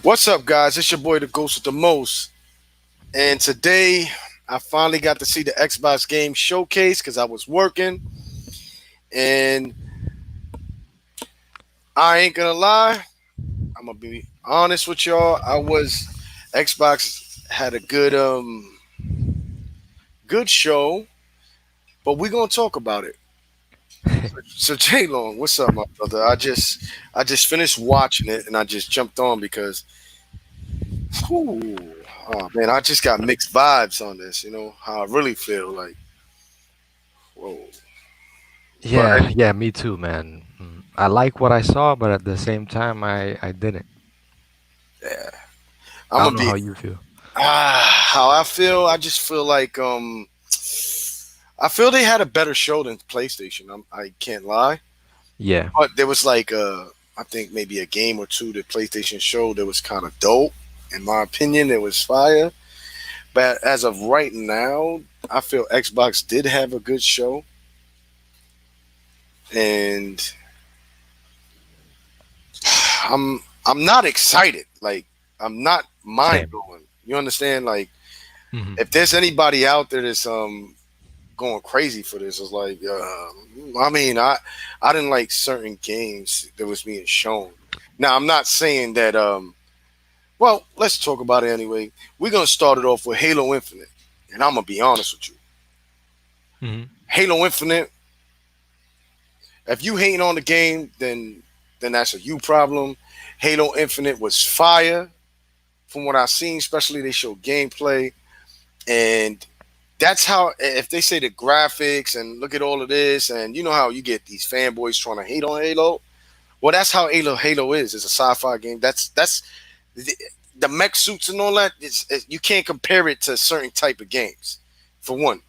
What's up, guys? It's your boy, the Ghost with the Most. And today, I finally got to see the Xbox game showcase because I was working. And I ain't gonna lie, I'm gonna be honest with y'all. Xbox had a good show, but we're gonna talk about it. So J Long, what's up, my brother? I just finished watching it and I just jumped on because whew, oh man, I just got mixed vibes on this, how I really feel like whoa. But Yeah, yeah, me too, man. I like what I saw, but at the same time, I didn't. yeah, I I'm don't gonna know be how you feel. how I feel. I just feel like I feel they had a better show than PlayStation. I can't lie, Yeah, but there was like I think maybe a game or two that PlayStation showed that was kind of dope. In my opinion, it was fire. But as of right now, I feel Xbox did have a good show, and I'm not excited. Like I'm not mind same. blowing. You understand? Like Hmm. if there's anybody out there that's going crazy for this, it's like I mean I didn't like certain games that was being shown. Now I'm not saying that well, let's talk about it anyway. We're gonna start it off with Halo Infinite, and I'm gonna be honest with you. Hmm. Halo Infinite, if you hating on the game, then that's a you problem. Halo Infinite was fire from what I've seen, especially they show gameplay. And that's how, if they say the graphics and look at all of this, and you know how you get these fanboys trying to hate on Halo. Well, that's how Halo is. It's a sci-fi game. That's the, the mech suits and all that. You can't compare it to certain type of games. For one,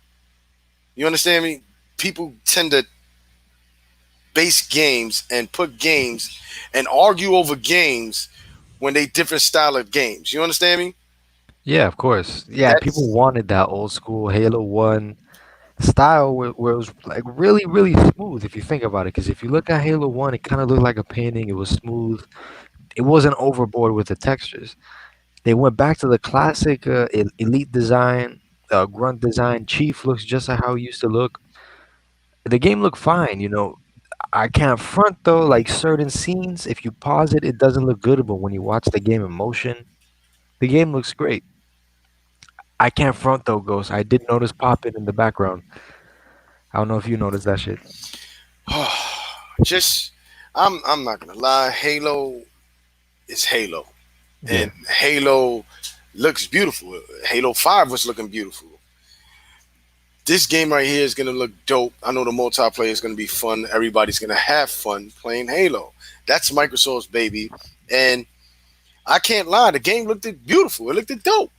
you understand me? People tend to base games and put games and argue over games when they different style of games. You understand me? Yeah, of course. Yeah, people That's wanted that old school Halo 1 style where it was like really, really smooth if you think about it. Because if you look at Halo 1, it kind of looked like a painting. It was smooth. It wasn't overboard with the textures. They went back to the classic elite design, grunt design. Chief looks just like how he used to look. The game looked fine. I can't front though, like certain scenes, if you pause it, it doesn't look good, but when you watch the game in motion, the game looks great. I can't front though, Ghost. I did notice popping in the background. I don't know if you noticed that shit. just I'm not gonna lie. Halo is Halo, and Yeah. Halo looks beautiful. Halo 5 was looking beautiful. This game right here is gonna look dope. I know the multiplayer is gonna be fun. Everybody's gonna have fun playing Halo. That's Microsoft's baby, and I can't lie. The game looked beautiful. It looked dope.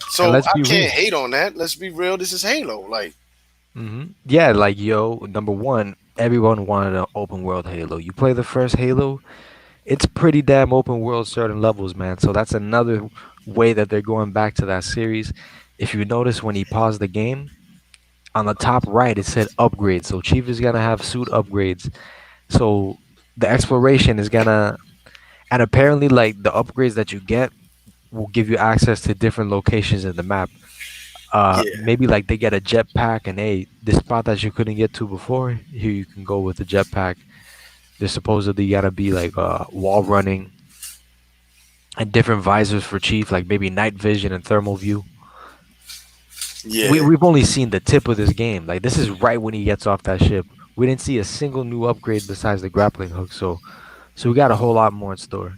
And So let's I be can't real. hate on that. Let's be real. This is Halo. Like, Yeah, like yo, number one, everyone wanted an open world Halo. You play the first Halo, it's pretty damn open world certain levels, man. So that's another way that they're going back to that series. If you notice when he paused the game, on the top right it said upgrades. So Chief is gonna have suit upgrades. So the exploration is gonna, and apparently like the upgrades that you get will give you access to different locations in the map. yeah, Maybe like they get a jetpack, and hey, the spot that you couldn't get to before, here you can go with the jetpack. There's supposedly gotta be like wall running and different visors for Chief, like maybe night vision and thermal view. We yeah. we've only seen the tip of this game. Like this is right when he gets off that ship. We didn't see a single new upgrade besides the grappling hook. So we got a whole lot more in store.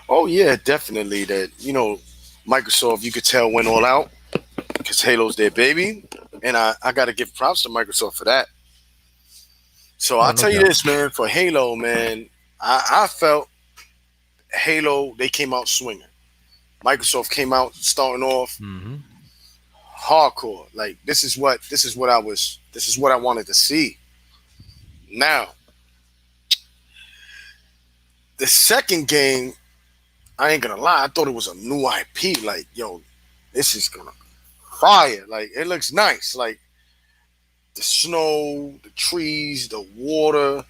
Oh yeah, definitely. That Microsoft. You could tell went all out because Halo's their baby, and I got to give props to Microsoft for that. So Oh, I'll no tell you doubt. this, man. For Halo, man, I felt Halo. They came out swinging. Microsoft came out starting off Hmm. hardcore. Like this is what I wanted to see. Now the second game, I ain't gonna lie, I thought it was a new IP. Like, yo, this is gonna fire. Like, it looks nice. Like the snow, the trees, the water.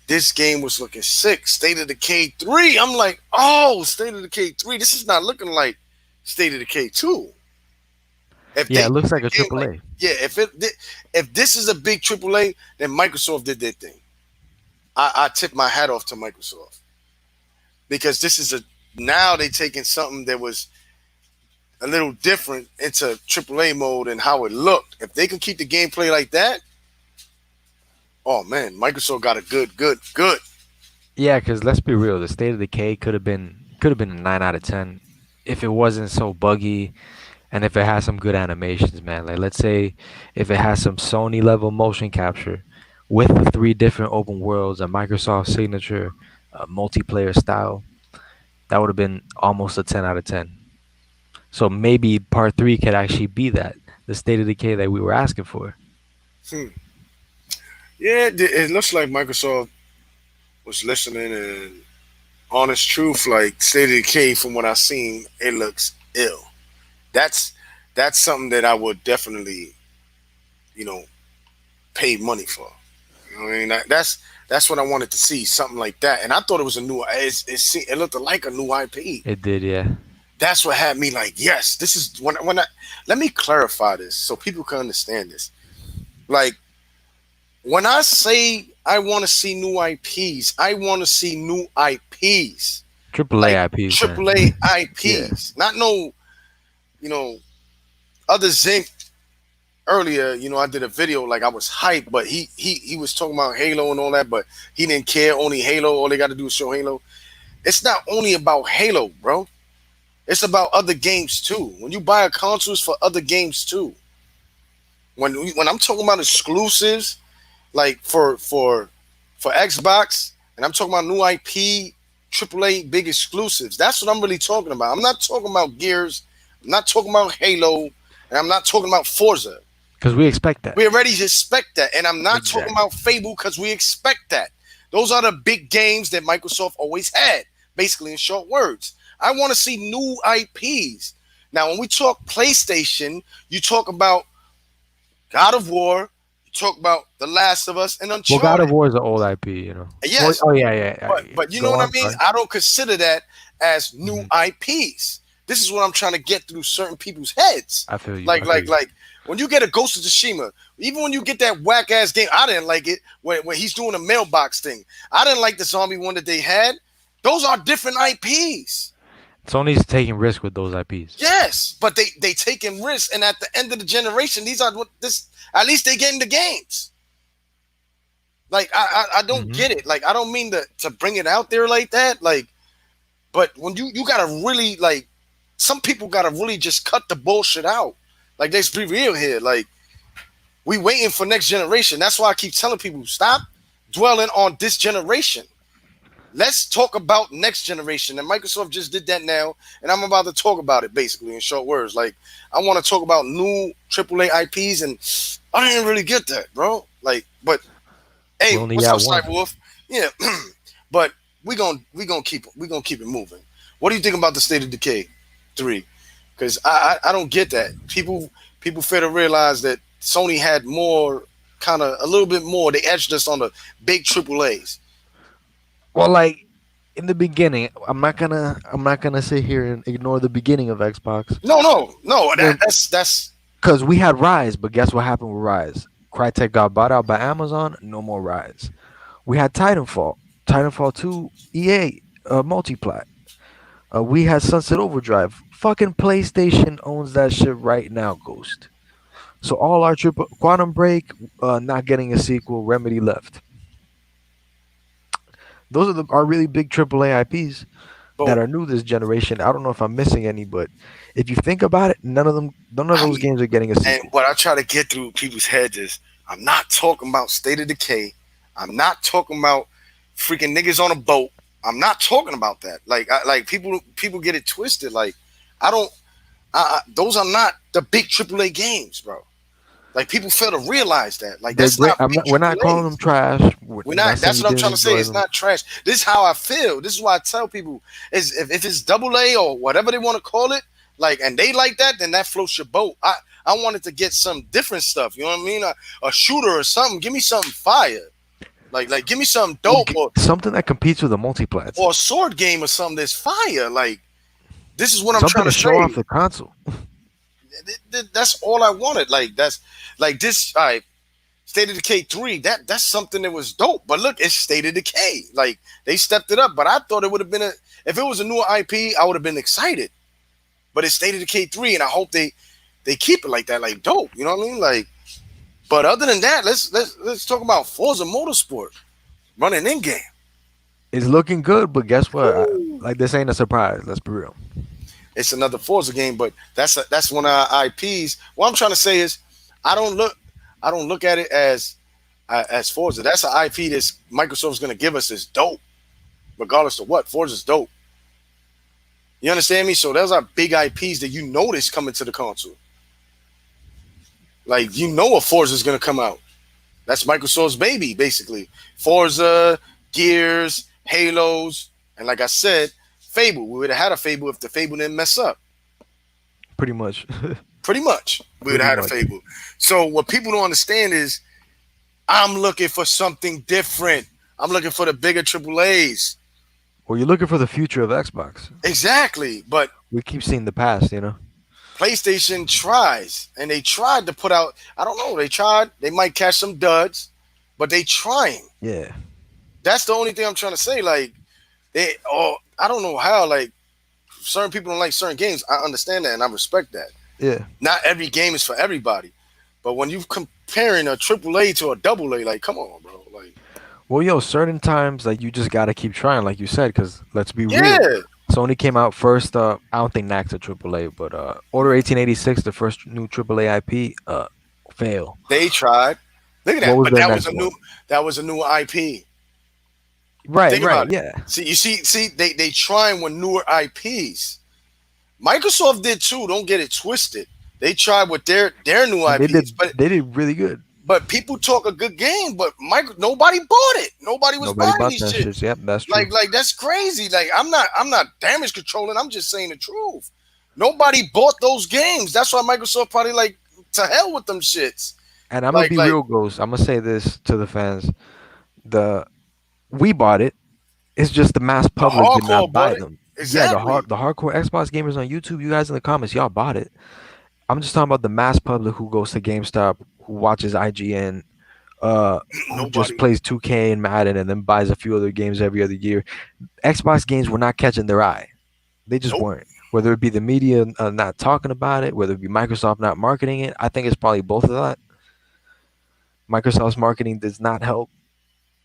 This game was looking sick. State of Decay 3. I'm like, oh, State of Decay 3. This is not looking like State of Decay 2. If Yeah, they it looks did like the a game triple like, A. yeah, if this is a big AAA, then Microsoft did their thing. I tip my hat off to Microsoft because this is a now they taking something that was a little different into AAA mode and how it looked. If they can keep the gameplay like that, oh man, Microsoft got a good. Yeah, because let's be real, the State of Decay could have been a 9 out of 10 if it wasn't so buggy and if it has some good animations, man. Like let's say if it has some Sony level motion capture with the three different open worlds and Microsoft signature multiplayer style, that would have been almost a 10 out of 10. So maybe part three could actually be that the State of Decay that we were asking for. Hmm. Yeah, it looks like Microsoft was listening and honest truth, like State of Decay, from what I've seen, it looks ill. That's that's something that I would definitely, you know, pay money for. You know what I mean? That's what I wanted to see, something like that. And I thought it was a new. It looked like a new IP. It did, yeah. That's what had me like, yes, this is when I let me clarify this so people can understand this. Like when I say I want to see new IPs, I want to see new IPs, Triple like A IPs, man. AAA Yeah. IPs, not no, you know, other Zinc earlier. I did a video like I was hyped, but he was talking about Halo and all that, but he didn't care. Only Halo. All they got to do is show Halo. It's not only about Halo, bro. It's about other games too. When you buy a console, it's for other games too. When I'm talking about exclusives, like for Xbox, and I'm talking about new IP, AAA big exclusives. That's what I'm really talking about. I'm not talking about Gears. I'm not talking about Halo, and I'm not talking about Forza. Because we expect that. We already expect that, and I'm not talking Exactly. about Fable because we expect that. Those are the big games that Microsoft always had. Basically, in short words, I want to see new IPs. Now, when we talk PlayStation, you talk about God of War, you talk about The Last of Us, and Well, God Uncharted. of War is an old IP. Well, Yes, oh yeah, yeah, yeah, but yeah. but you know Go what I on, mean. sorry. I don't consider that as new Hmm. IPs. This is what I'm trying to get through certain people's heads. I feel you. Like I feel like you. like when you get a Ghost of Tsushima, even when you get that whack ass game, I didn't like it when he's doing a mailbox thing. I didn't like the zombie one that they had. Those are different IPs. Sony's taking risk with those IPs. Yes, but they taking risks, and at the end of the generation, these are what this. At least they getting the games. Like I don't Hmm. get it. Like I don't mean to bring it out there like that. Like, but when you gotta really like, some people gotta really just cut the bullshit out. Like let's be real here. Like we waiting for next generation. That's why I keep telling people stop dwelling on this generation. Let's talk about next generation. And Microsoft just did that now, and I'm about to talk about it basically in short words. Like I want to talk about new AAA IPs, and I didn't really get that, bro. Like, but We hey, only what's got up, one. Cyberwolf? Yeah, but we gonna keep it moving. What do you think about the State of Decay 3? Because I don't get that. People fail to realize that Sony had more, kind of a little bit more. They edged us on the big triple A's. Well, like in the beginning, I'm not gonna sit here and ignore the beginning of Xbox. No. When That's Because we had Rise, but guess what happened with Rise? Crytek got bought out by Amazon. No more Rise. We had Titanfall. Titanfall 2, EA, Multiplat. We had Sunset Overdrive. Fucking PlayStation owns that shit right now, Ghost. So all our triple Quantum Break, not getting a sequel. Remedy left. Those are our really big AAA IPs that but are new this generation. I don't know if I'm missing any, but if you think about it, none of I those mean, games are getting a and sequel. what I try to get through people's heads is I'm not talking about State of Decay. I'm not talking about freaking niggas on a boat. I'm not talking about that. Like people get it twisted. Like I don't. Those are not the big AAA games, bro. Like people fail to realize that. Like They're that's great. not big We're not calling AAA's. them trash. We're We're not not. saying That's you what I'm didn't trying to say. enjoy It's them. not trash. This is how I feel. This is why I tell people is if it's double A or whatever they want to call it, like, and they like that, then that floats your boat. I wanted to get some different stuff. You know what I mean? A shooter or something. Give me something fire. Like give me something Or dope something that competes with the multiplats. or a sword game or something that's fire. Like this is what I'm Something trying to to show off say. the console. That's all I wanted. Like that's like this. All right, State of Decay 3. That's something that was dope. But look, it's State of Decay. Like they stepped it up. But I thought it would have been a if it was a newer IP, I would have been excited. But it's State of Decay 3, and I hope they keep it like that. Like dope. You know what I mean? Like. But other than that, let's talk about Forza Motorsport running in game. It's looking good, but guess what? Like this ain't a surprise. Let's be real. It's another Forza game, but that's one of our IPs. What I'm trying to say is, I don't look I don't look at it as Forza. That's an IP that Microsoft's going to give us is dope, regardless of what. Forza's dope. You understand me? So those are big IPs that you notice coming to the console. Like you know, a Forza's going to come out. That's Microsoft's baby, basically. Forza, Gears, Halos, and like I said, Fable. We would have had a Fable if the Fable didn't mess up. Pretty much. Pretty much, we would Pretty have had a much. Fable. So what people don't understand is I'm looking for something different. I'm looking for the bigger AAAs. Well, you're looking for the future of Xbox. Exactly. But We keep seeing the past, you know. PlayStation tries, and they tried to put out. I don't know. They tried. They might catch some duds, but they trying. Yeah. That's the only thing I'm trying to say. Like they, oh, I don't know how. Like certain people don't like certain games. I understand that, and I respect that. Yeah. Not every game is for everybody, but when you comparing a AAA to a double A, like come on, bro. Like Well, certain times like you just gotta keep trying, like you said, because let's be real. yeah, Sony came out first. I don't think Knack's a AAA, but Order 1886, the first new AAA IP, fail. they tried. Look at What that, was but their next one? that was a new IP. Right, Think right, about it. yeah. See, they trying with newer IPs. Microsoft did too. Don't get it twisted. They tried with their new And IPs, they did really good. but people talk a good game, but nobody bought it. Nobody was Nobody buying bought these that shit. shit. Yep, that's true. Like that's crazy. Like I'm not damage controlling. I'm just saying the truth. Nobody bought those games. That's why Microsoft probably like to hell with them shits. And I'm gonna Like be like real, Ghost. I'm gonna say this to the fans: the we bought it. It's just the mass the public did not hardcore bought buy it. them. Yeah, Exactly. the hardcore Xbox gamers on YouTube, you guys in the comments, y'all bought it. I'm just talking about the mass public who goes to GameStop, who watches IGN, who just Nobody. plays 2K and Madden, and then buys a few other games every other year. Xbox games were not catching their eye. They just Nope. weren't. Whether it be the media not talking about it, whether it be Microsoft not marketing it, I think it's probably both of that. Microsoft's marketing does not help,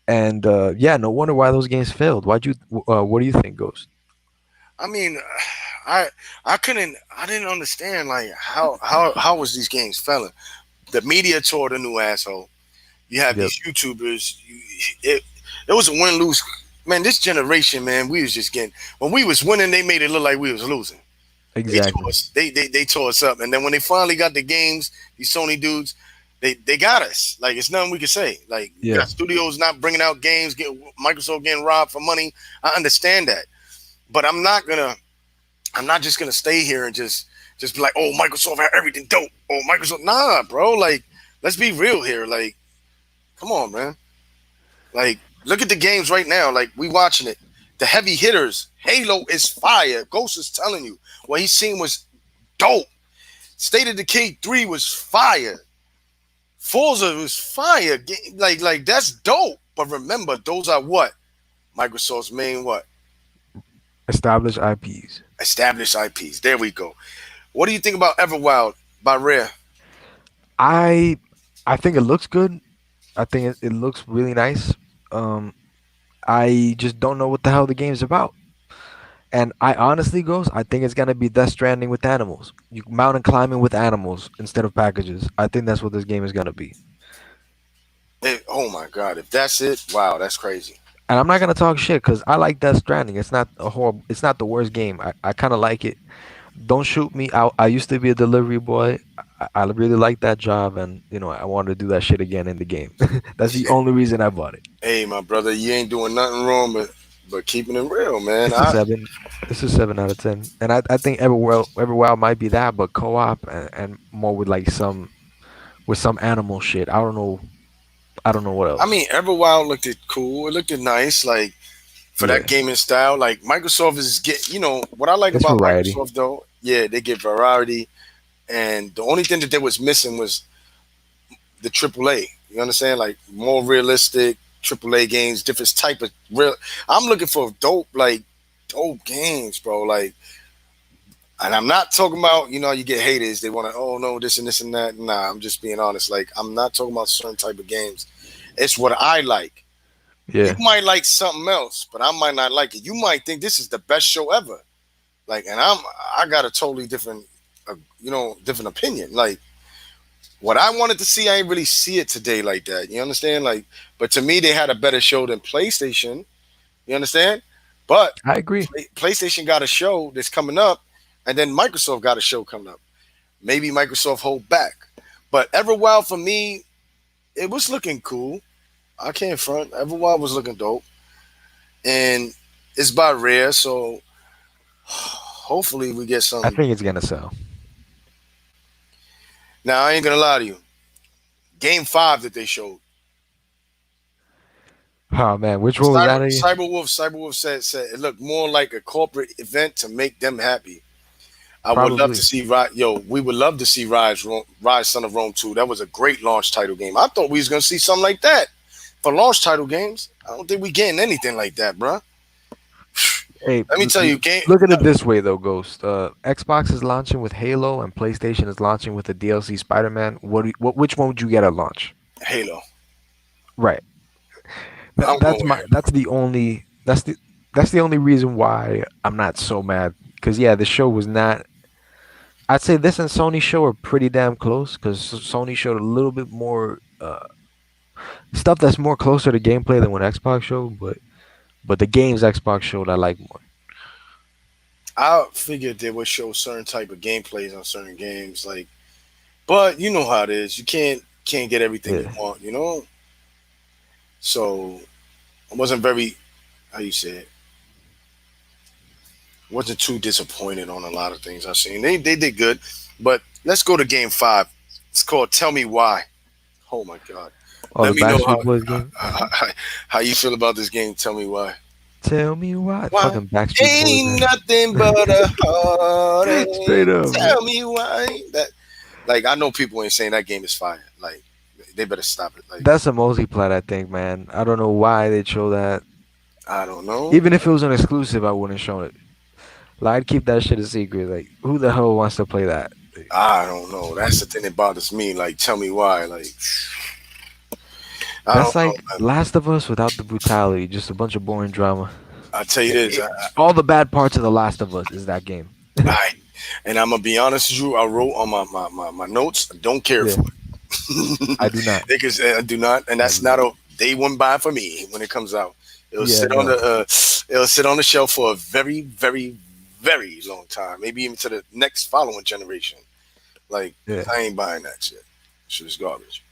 and yeah, no wonder why those games failed. Why'd you? What do you think, Ghost? I mean, I I didn't understand like how was these games failing. The media tore the new asshole. You have Yep, these YouTubers. It was a win lose. Man, this generation, man, we was just getting when we was winning, they made it look like we was losing. They tore exactly. us. They tore us up, and then when they finally got the games, these Sony dudes, they got us. Like it's nothing we can say. Like you Yeah, got studios not bringing out games, get Microsoft getting robbed for money. I understand that, but I'm not just gonna stay here and just be like, oh, Microsoft had everything dope. Oh, Microsoft, nah, bro. Like let's be real here. Like come on, man. Like look at the games right now. Like we watching it. The heavy hitters. Halo is fire. Ghost is telling you what he seen was dope. State of Decay 3 was fire. Forza was fire. Like that's dope. But remember, those are what? Microsoft's main what? established IPs. Established IPs. There we go. What do you think about Everwild by Rare? I I think it looks good. I think it looks really nice. Um, I just don't know what the hell the game's about. And I honestly, goes, I think it's gonna be Death Stranding with animals. You mountain climbing with animals instead of packages. I think that's what this game is gonna be. Oh my god, if that's it, wow, that's crazy. And I'm not gonna talk shit because I like Death Stranding. It's not a horrible. It's not the worst game. I kind of like it. Don't shoot me. I used to be a delivery boy. I really like that job, and I wanted to do that shit again in the game. That's the only reason I bought it. Hey, my brother, you ain't doing nothing wrong, but keeping it real, man. It's a seven. It's a 7 out of 10, and I think Everwild might be that, but co-op and more with like some animal shit. I don't know. I don't know what I else. mean, Everwild looked it cool. It looked it nice, like for that Yeah, gaming style. Like Microsoft is get. You know what I like it's about variety. Microsoft though? Yeah, they get variety, and the only thing that they was missing was the AAA. You understand? Like more realistic AAA games, different type of real. I'm looking for dope games, bro. Like, and I'm not talking about you get haters. They want to oh no this and this and that. Nah, I'm just being honest. Like, I'm not talking about certain type of games. It's what I like. You Yeah, might like something else, but I might not like it. You might think this is the best show ever. Like, and I got a totally different, different opinion. Like, what I wanted to see, I ain't really see it today like that. You understand? Like, but to me, they had a better show than PlayStation. You understand? But I agree. PlayStation got a show that's coming up, and then Microsoft got a show coming up. Maybe Microsoft hold back, but Everwild for me, it was looking cool. I can't front. Everwild was looking dope, and it's by Rare, so hopefully we get I some. think it's gonna sell. Now I ain't gonna lie to you. Game 5 that they showed. Oh man, which one was that again? Cyberwolf said it looked more like a corporate event to make them happy. I would love to Probably. see we would love to see Rise Son of Rome 2. That was a great launch title game. I thought we was gonna see something like that for launch title games. I don't think we getting anything like that, bruh. Hey, Let me tell you, game look at it this way though, Ghost. Xbox is launching with Halo, and PlayStation is launching with the DLC Spider-Man. Which one would you get at launch? Halo. Right. I'm going with Halo. That's the only reason why I'm not so mad. Because yeah, the show was not. I'd say this and Sony show are pretty damn close. Because Sony showed a little bit more stuff that's more closer to gameplay than what Xbox showed. But the games Xbox showed, I like more. I figured they would show certain type of gameplays on certain games, like, but you know how it is. You can't get everything you Yeah, want. So I wasn't very how you say it. Wasn't too disappointed on a lot of things I've seen. They did good, but let's go to game 5. It's called Tell Me Why. Oh my God! oh, Let the me know Backstreet Boys game. how you feel about this game. Tell me why. Tell me why. Why Fucking Backstreet Boys, ain't man. nothing but a heartache? Straight up, man. Tell me why. That like I know people ain't saying that game is fire. Like they better stop it. Like That's a multi-plat, I think, man. I don't know why they show that. I don't know. Even if it was an exclusive, I wouldn't show it. Like, I'd keep that shit a secret. Like, who the hell wants to play that? I don't know. That's the thing that bothers me. Like tell me why. Like I That's don't know, like man. Last of Us without the brutality, just a bunch of boring drama. I tell you It, this. it, all the bad parts of The Last of Us is that game. I and I'm gonna be honest with you. I wrote on my notes. I don't care Yeah, for it I do not. because I do not, and I that's do not not. a day one buy for me when it comes out. It'll Yeah, sit on no. it'll sit on the shelf for a very very long time, maybe even to the next following generation. Like Yeah. I ain't buying that shit. Shit is garbage.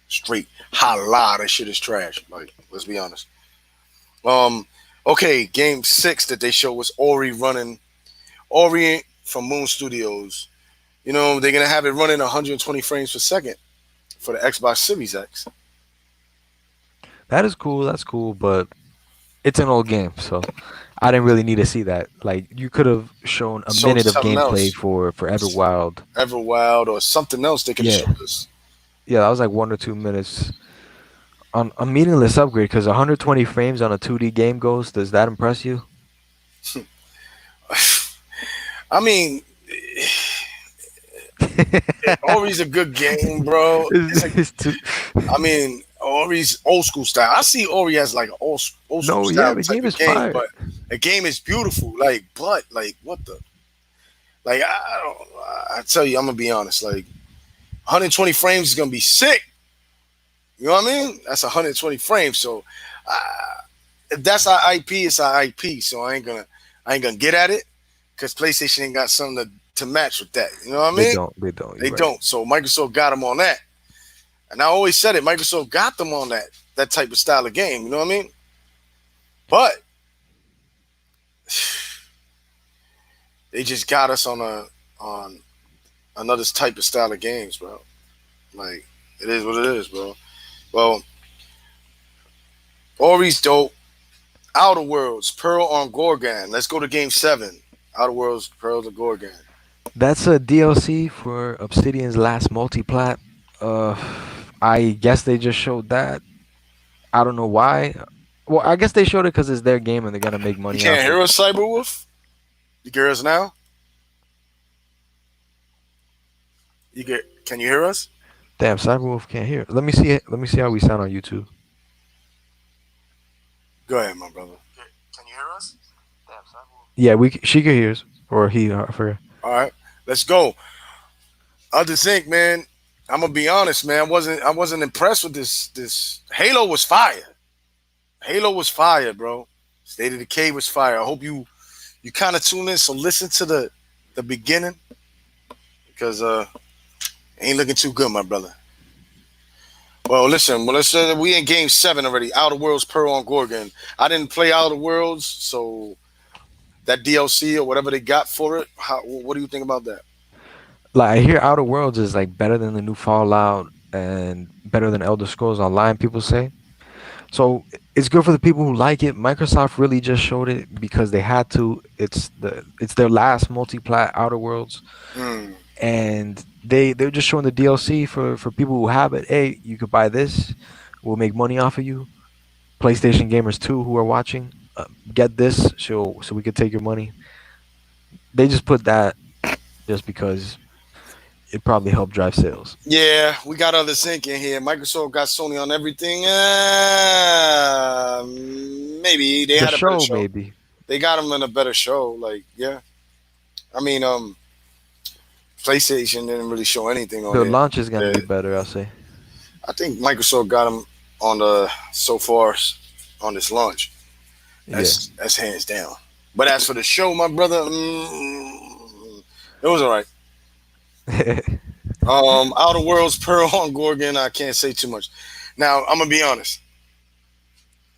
Straight halal. That shit is trash. Like let's be honest. Um. Okay, game 6 that they showed was Ori from Moon Studios. They're gonna have it running 120 frames per second for the Xbox Series X. That is cool. That's cool, but it's an old game, so I didn't really need to see that. Like, you could have shown a So minute of something gameplay else, for Everwild. Everwild or something else they could have Yeah, showed us. yeah, that was like 1 or 2 minutes on a meaningless upgrade. Because 120 frames on a 2D game, Ghost, does that impress you? I mean, Ori's a good game, bro. It's too. I mean, Ori's old school style. I see Ori as like an old school No, yeah, style the type game of is game, fire. but the game is beautiful. Like what the? Like I don't. I tell you, I'm gonna be honest. Like 120 frames is gonna be sick. You know what I mean? That's 120 frames. So if that's our IP, it's our IP. So I ain't gonna get at it because PlayStation ain't got something to match with that. You know what I They mean? don't. They don't. You're They right. don't. So Microsoft got them on that, and I always said it. Microsoft got them on that type of style of game. You know what I mean? But they just got us on another type of style of games, bro. Like it is what it is, bro. Well, Ori's dope. Outer Worlds, Pearl on Gorgon. Let's go to game 7. Outer Worlds, Pearl to Gorgon. That's a DLC for Obsidian's last multiplat. Uh, I guess they just showed that. I don't know why. Well, I guess they showed it because it's their game and they're gonna make You money can't off hear it. us, Cyberwolf? You can hear us now? Can you hear us? Damn, Cyberwolf can't hear. Let me see it. Let me see how we sound on YouTube. Go ahead, my brother. Can you hear us? Yeah, she can hear us, or he, I forget. All right, let's go. Other Zinc, man. I'm gonna be honest, man. I wasn't impressed with this. Halo was fire. Halo was fire, bro. State of Decay was fire. I hope you kind of tune in. So listen to the beginning because ain't looking too good, my brother. Well, listen. Well, let's say we in game 7 already. Outer Worlds, Pearl on Gorgon. I didn't play Outer Worlds, so that DLC or whatever they got for it. What do you think about that? Like I hear Outer Worlds is like better than the new Fallout and better than Elder Scrolls Online. People say so. It's good for the people who like it. Microsoft really just showed it because they had to. It's their last multiplat Outer Worlds, Hmm. and they're just showing the DLC for people who have it. Hey, you could buy this. We'll make money off of you. PlayStation gamers too who are watching, get this so we could take your money. They just put that just because it probably helped drive sales. Yeah, we got other sync in here. Microsoft got Sony on everything. Maybe they The had a better show show. maybe They got them in a better show. Like, yeah. I mean, PlayStation didn't really show anything on the here. launch is gonna Yeah. be better. I'll say. I think Microsoft got them on the so far on this launch. Yeah. That's hands down. But as for the show, my brother, it was all right. Outer Worlds, Pearl on Gorgon. I can't say too much. Now I'm gonna be honest.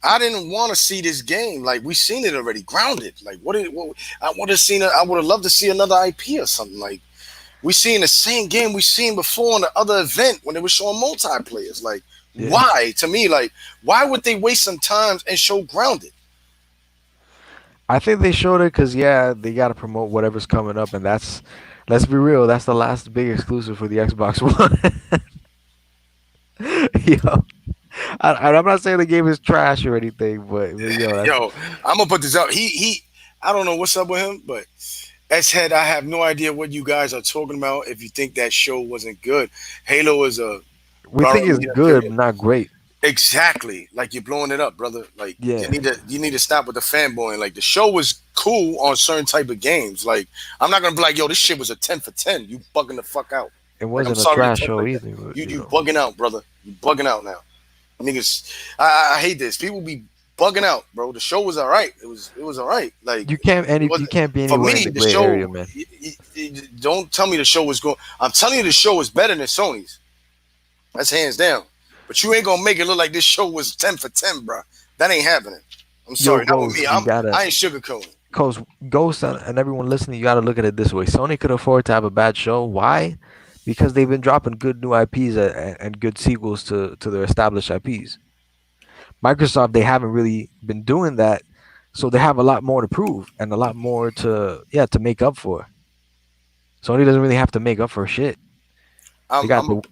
I didn't want to see this game. Like we seen it already. Grounded. Like what I would have seen. I would have loved to see another IP or something. Like we seen the same game we seen before on the other event when they were showing multiplayers. Like Yeah. why? To me, like why would they waste some time and show Grounded? I think they showed it because yeah, they got to promote whatever's coming up, and that's let's be real, that's the last big exclusive for the Xbox One. Yo, I'm not saying the game is trash or anything, but yo, that's Yo, I'm gonna put this out. I don't know what's up with him, but S head, I have no idea what you guys are talking about. If you think that show wasn't good, Halo is a we think it's barometer good, period. but not great. Exactly, like you're blowing it up, brother. Like Yeah, you need to stop with the fanboying. Like the show was cool on certain type of games. Like I'm not gonna be like, yo, this shit was a 10 for 10. You bugging the fuck out. it Like I'm wasn't a sorry to trash talk show like that. either, but You bugging out, brother. You bugging out now. Niggas, I hate this. People be bugging out, bro. The show was all right. It was all right. Like it you wasn't can't be for anywhere in me. the The gray show. area, man. Don't tell me the show was going. I'm telling you, the show is better than Sony's. That's hands down. But you ain't gonna make it look like this show was 10 for 10, bro. That ain't happening. I'm Yo, sorry, not with me. Ghost, you gotta I ain't sugarcoating. Cause Ghost and everyone listening, you got to look at it this way. Sony could afford to have a bad show. Why? Because they've been dropping good new IPs and good sequels to their established IPs. Microsoft, they haven't really been doing that, so they have a lot more to prove and a lot more to make up for. Sony doesn't really have to make up for shit. They got I'm the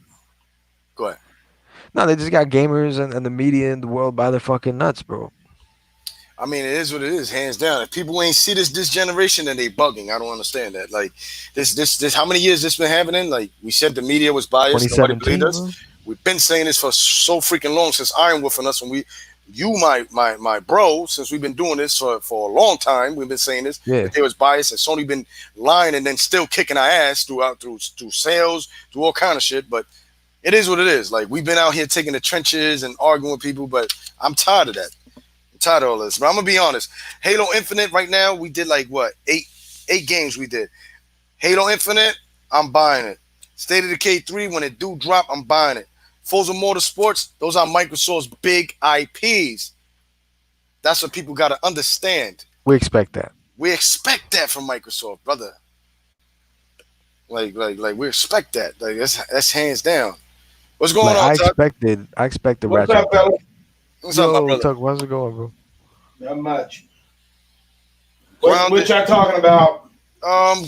go ahead. no, they just got gamers and the media in the world by their fucking nuts, bro. I mean, it is what it is, hands down. If people ain't see this generation, then they bugging. I don't understand that. Like this. How many years this been happening? Like we said, the media was biased. Nobody believed 2017, us. bro. We've been saying this for so freaking long since Iron Wolf and us. When my bro, since we've been doing this for a long time, we've been saying this Yeah, that there was bias and Sony been lying and then still kicking our ass through sales, through all kind of shit. But it is what it is. Like we've been out here taking the trenches and arguing with people, but I'm tired of that. I'm tired of all this. But I'm gonna be honest. Halo Infinite right now, we did like what eight games we did. Halo Infinite, I'm buying it. State of Decay 3, when it do drop, I'm buying it. Forza Motorsports, those are Microsoft's big IPs. That's what people got to understand. we expect that. We expect that from Microsoft, brother. Like we expect that. Like that's hands down. What's going Like on, Todd? I expected What's Ratchet up, and Clank. fellas? What's up, my Yo, brother? Tuck, how's it going, bro? Not much. What Grounded. y'all talking about?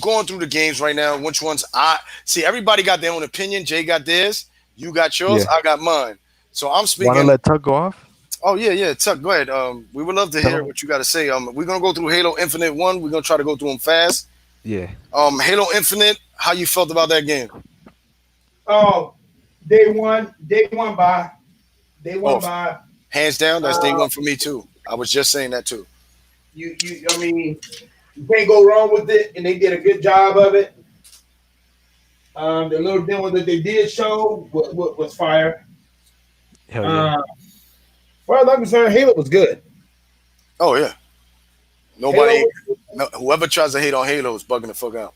Going through the games right now. Which ones I see? Everybody got their own opinion. Jay got theirs. You got yours. Yeah. I got mine. So I'm Want to speaking. let Tuck go off? Oh yeah, yeah. Tuck, go ahead. We would love to Tell hear him. what you got to say. We're gonna go through Halo Infinite one. We're gonna try to go through them fast. Yeah. Halo Infinite. How you felt about that game? Oh, day one by, day Oh, one by. hands down, that's day Uh, one for me too. I was just saying that too. you. I mean, you can't go wrong with it, and they did a good job of it. The little demo that they did show was fire. Hell yeah. Uh, as far as I'm concerned, Halo was good. Oh yeah. Halo, Nobody, no, whoever tries to hate on Halo is bugging the fuck out.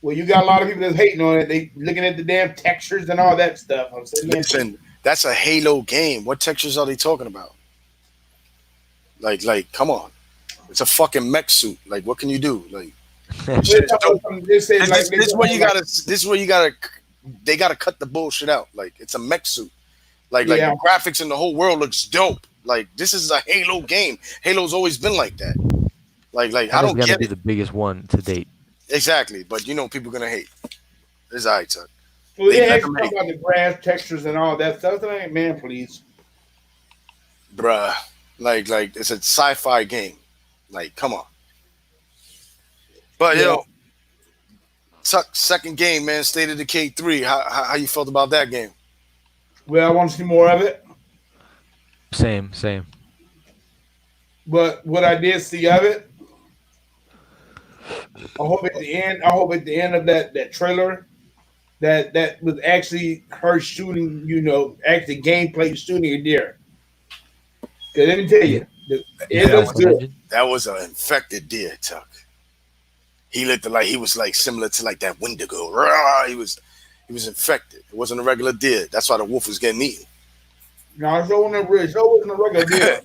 well, you got a lot of people that's hating on it. They looking at the damn textures and all that stuff. I'm saying, man, please. Listen, that's a Halo game. What textures are they talking about? Come on. It's a fucking mech suit. Like, what can you do? Like, They're shit is talking dope. about something- they say This, like this, they this is talking where about you like gotta. This is where you gotta. They gotta cut the bullshit out. Like, it's a mech suit. Like yeah. the graphics in the whole world looks dope. Like, this is a Halo game. Halo's always been like that. I And it's don't gonna get be it the biggest one to date. exactly. But you know, people gonna hate. It's alright, Tuck. Well, They they let actually them talk hate, about the grass textures and all that stuff. So, like, man, please. bruh. Like it's a sci-fi game. Like, come on. But Yeah. yo, Tuck, second game, man. State of Decay 3. How you felt about that game? Well, I want to see more of it. Same, same. But what I did see of it, I hope at the end of that trailer that was actually her shooting, actually gameplay shooting a deer. Cause let me tell You, you, you it think That looks that's was an good. engine? that was an infected deer, Tuck. He looked like he was like similar to like that Wendigo. Rah, he was infected. It wasn't a regular deer. That's why the wolf was getting eaten. No, show wasn't a regular deer.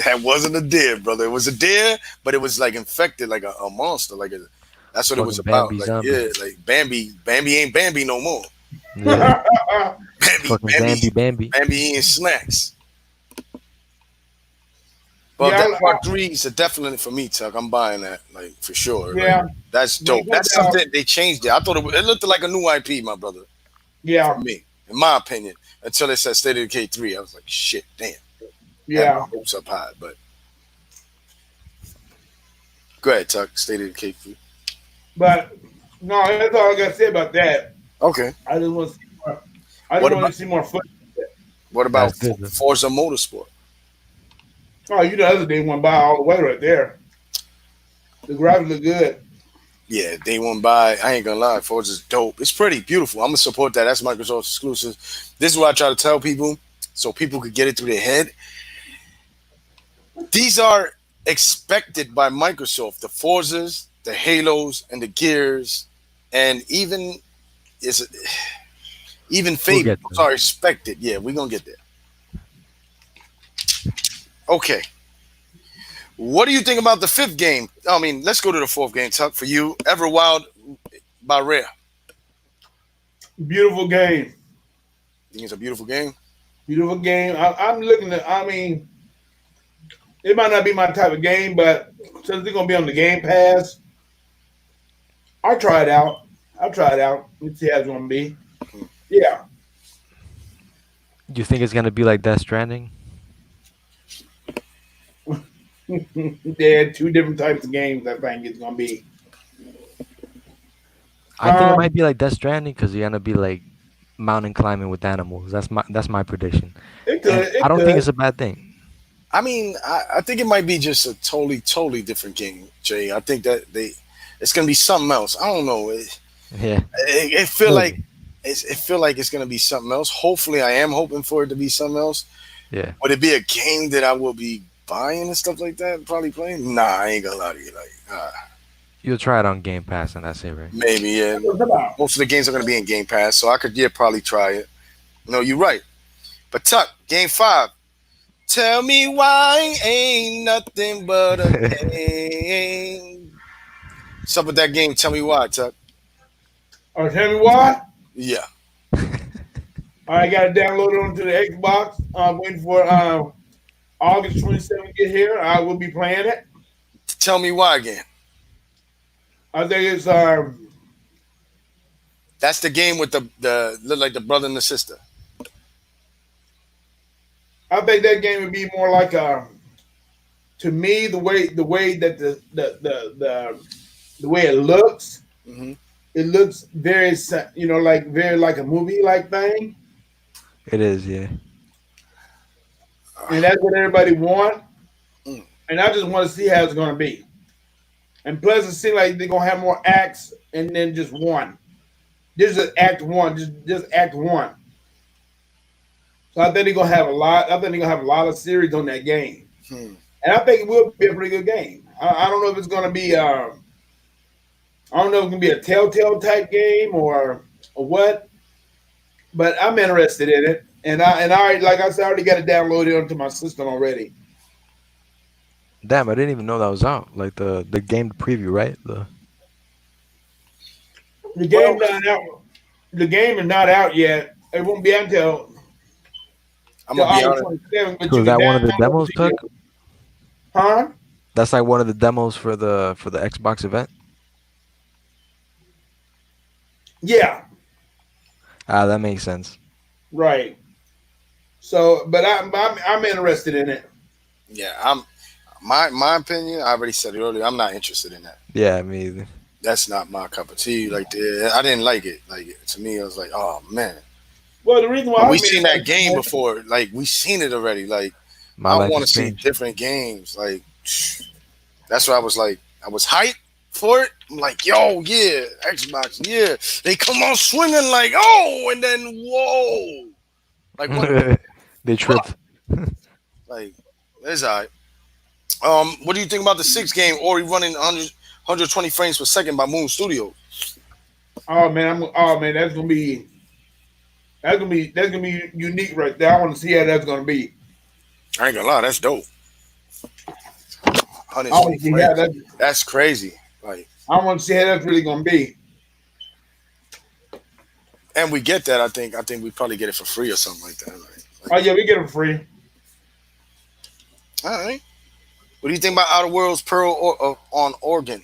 That wasn't a deer, brother. It was a deer, but it was like infected, like a monster. That's what it was Fucking about. Bambi Like zombie. yeah, like Bambi ain't Bambi no more. Yeah. Bambi, Fucking Bambi, Bambi, Bambi. Bambi eating snacks. But yeah, that part three is a definite for me, Tuck. I'm buying that, like for sure. Like yeah, that's make dope. no That's doubt. something they changed it. I thought it looked like a new IP, my brother. For Yeah, me, in my opinion, until it said State of Decay 3, I was like, shit, damn. Had my yeah. hopes up high, but go ahead, Tuck. State of Decay 3. But no, that's all I got to say about that. Okay. I just want to see more. I just What want about to see more footage. what about That's good, though. Forza Motorsport? Oh, you the other day went by all the way right there. The graphics look good. Yeah, day one buy. I ain't gonna lie, Forza's dope. It's pretty beautiful. I'm gonna support that. That's Microsoft exclusive. This is what I try to tell people, so people could get it through their head. These are expected by Microsoft. The Forzas, the Halos, and the Gears, and is it even We'll Fables get there. are expected. Yeah, we're gonna get there. Okay. What do you think about the fifth game? I mean, let's go to the fourth game, Tuck, for you. Everwild by Rare. Beautiful game. Think it's a beautiful game? Beautiful game. I'm looking at. I mean, it might not be my type of game, but since it's gonna be on the Game Pass, I'll try it out. I'll try it out. Let's see how it's gonna be. Yeah. You think it's gonna be like Death Stranding? They had two different types of games. I think it's gonna be. I think it Um, might be like Death Stranding because you're gonna be like mountain climbing with animals. That's my prediction, it and could. I It don't think could. it's a bad thing. I mean, I think it might be just a totally different game, Jay. I think that it's gonna be something else. I don't know. Yeah, It feel like maybe. it feel like it's gonna be something else. Hopefully, I am hoping for it to be something else. Yeah, Would it be a game that I will be buying and stuff like that? Probably playing. Nah, I ain't gonna lie to you. you'll try it on Game Pass, and that's it, right? Maybe yeah. Come on. Most of the games are gonna be in Game Pass, so I could probably try it. No, you're right. But Tuck, Game 5. Tell me why ain't nothing but a game. What's up with that game? Tell me why, Tuck. Oh, tell me why. Yeah. I got to download it onto the Xbox. I'm waiting for August 27th get here, I will be playing it. Tell me why again. I think it's That's the game with the look like the brother and the sister. I think that game would be more like to me the way that the way Hmm. it looks very like very like a movie like thing, It is, yeah. and that's what everybody want. Mm. And I just want to see how it's going to be. And plus, it seems like they're gonna have more acts and then just one. This is act one, just act one. So I think they're gonna have a lot. I think they're gonna have a lot of series on that game, Hmm. and I think it will be a pretty good game. I don't know if it's gonna be. I don't know if it's gonna be a Telltale type game or what, but I'm interested in it. And I like I said, I already got it downloaded onto my system already. Damn, I didn't even know that was out. Like the game preview, right? The Well, game not out. The game is not out yet. It won't be out I'm till gonna be August honest. 27th, but So you is can that one of the download demos, it to your Tuck? huh? That's like one of the demos for the Xbox event. Yeah, Ah, that makes sense. right. So, but I'm interested in it. Yeah, I'm my opinion. I already said it earlier. I'm not interested in that. Yeah, me either. That's not my cup of tea. Like I didn't like it. Like to me, I was like, oh man. Well, the reason why But we I'm seen that game interested before. Like we seen it already. Like My I life want has to see changed. different games. Like that's why I was like, I was hyped for it. I'm like, yo, yeah, Xbox, yeah. They come on swinging like, oh, and then whoa, like what the They fuck? tripped. Like it's alright. What do you think about the sixth game? Ori running 120 frames per second by Moon Studio. oh man, oh man, that's gonna be unique right there. I want to see how that's gonna be. I ain't gonna lie, that's dope. I 120 want to see how frames. that. That's crazy. Like, I want to see how that's really gonna be. and we get that. I think we probably get it for free or something like that. Oh yeah, we get them free. All right. What do you think about Outer Worlds Pearl on Oregon?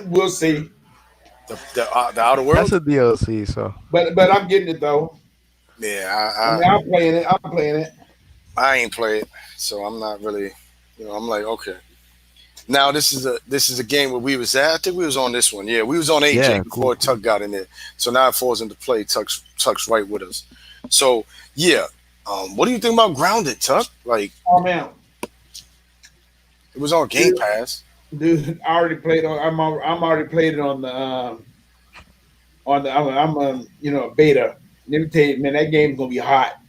We'll see. The Outer That's Worlds? a DLC, so But I'm getting it though. Yeah, I mean, I'm playing it. I'm playing it. I ain't play it, so I'm not really. I'm like, okay. Now this is a game where we was at. I think we was on this one. Yeah, we was on AJ yeah, cool, before cool. Tuck got in there. So now it falls into play. Tuck's right with us. So yeah. What do you think about Grounded, Tuck? Like Oh man, it was on Game dude, Pass. dude, I already played on. I'm already played it on the. I'm on a beta. Let me tell you, man, that game's gonna be hot.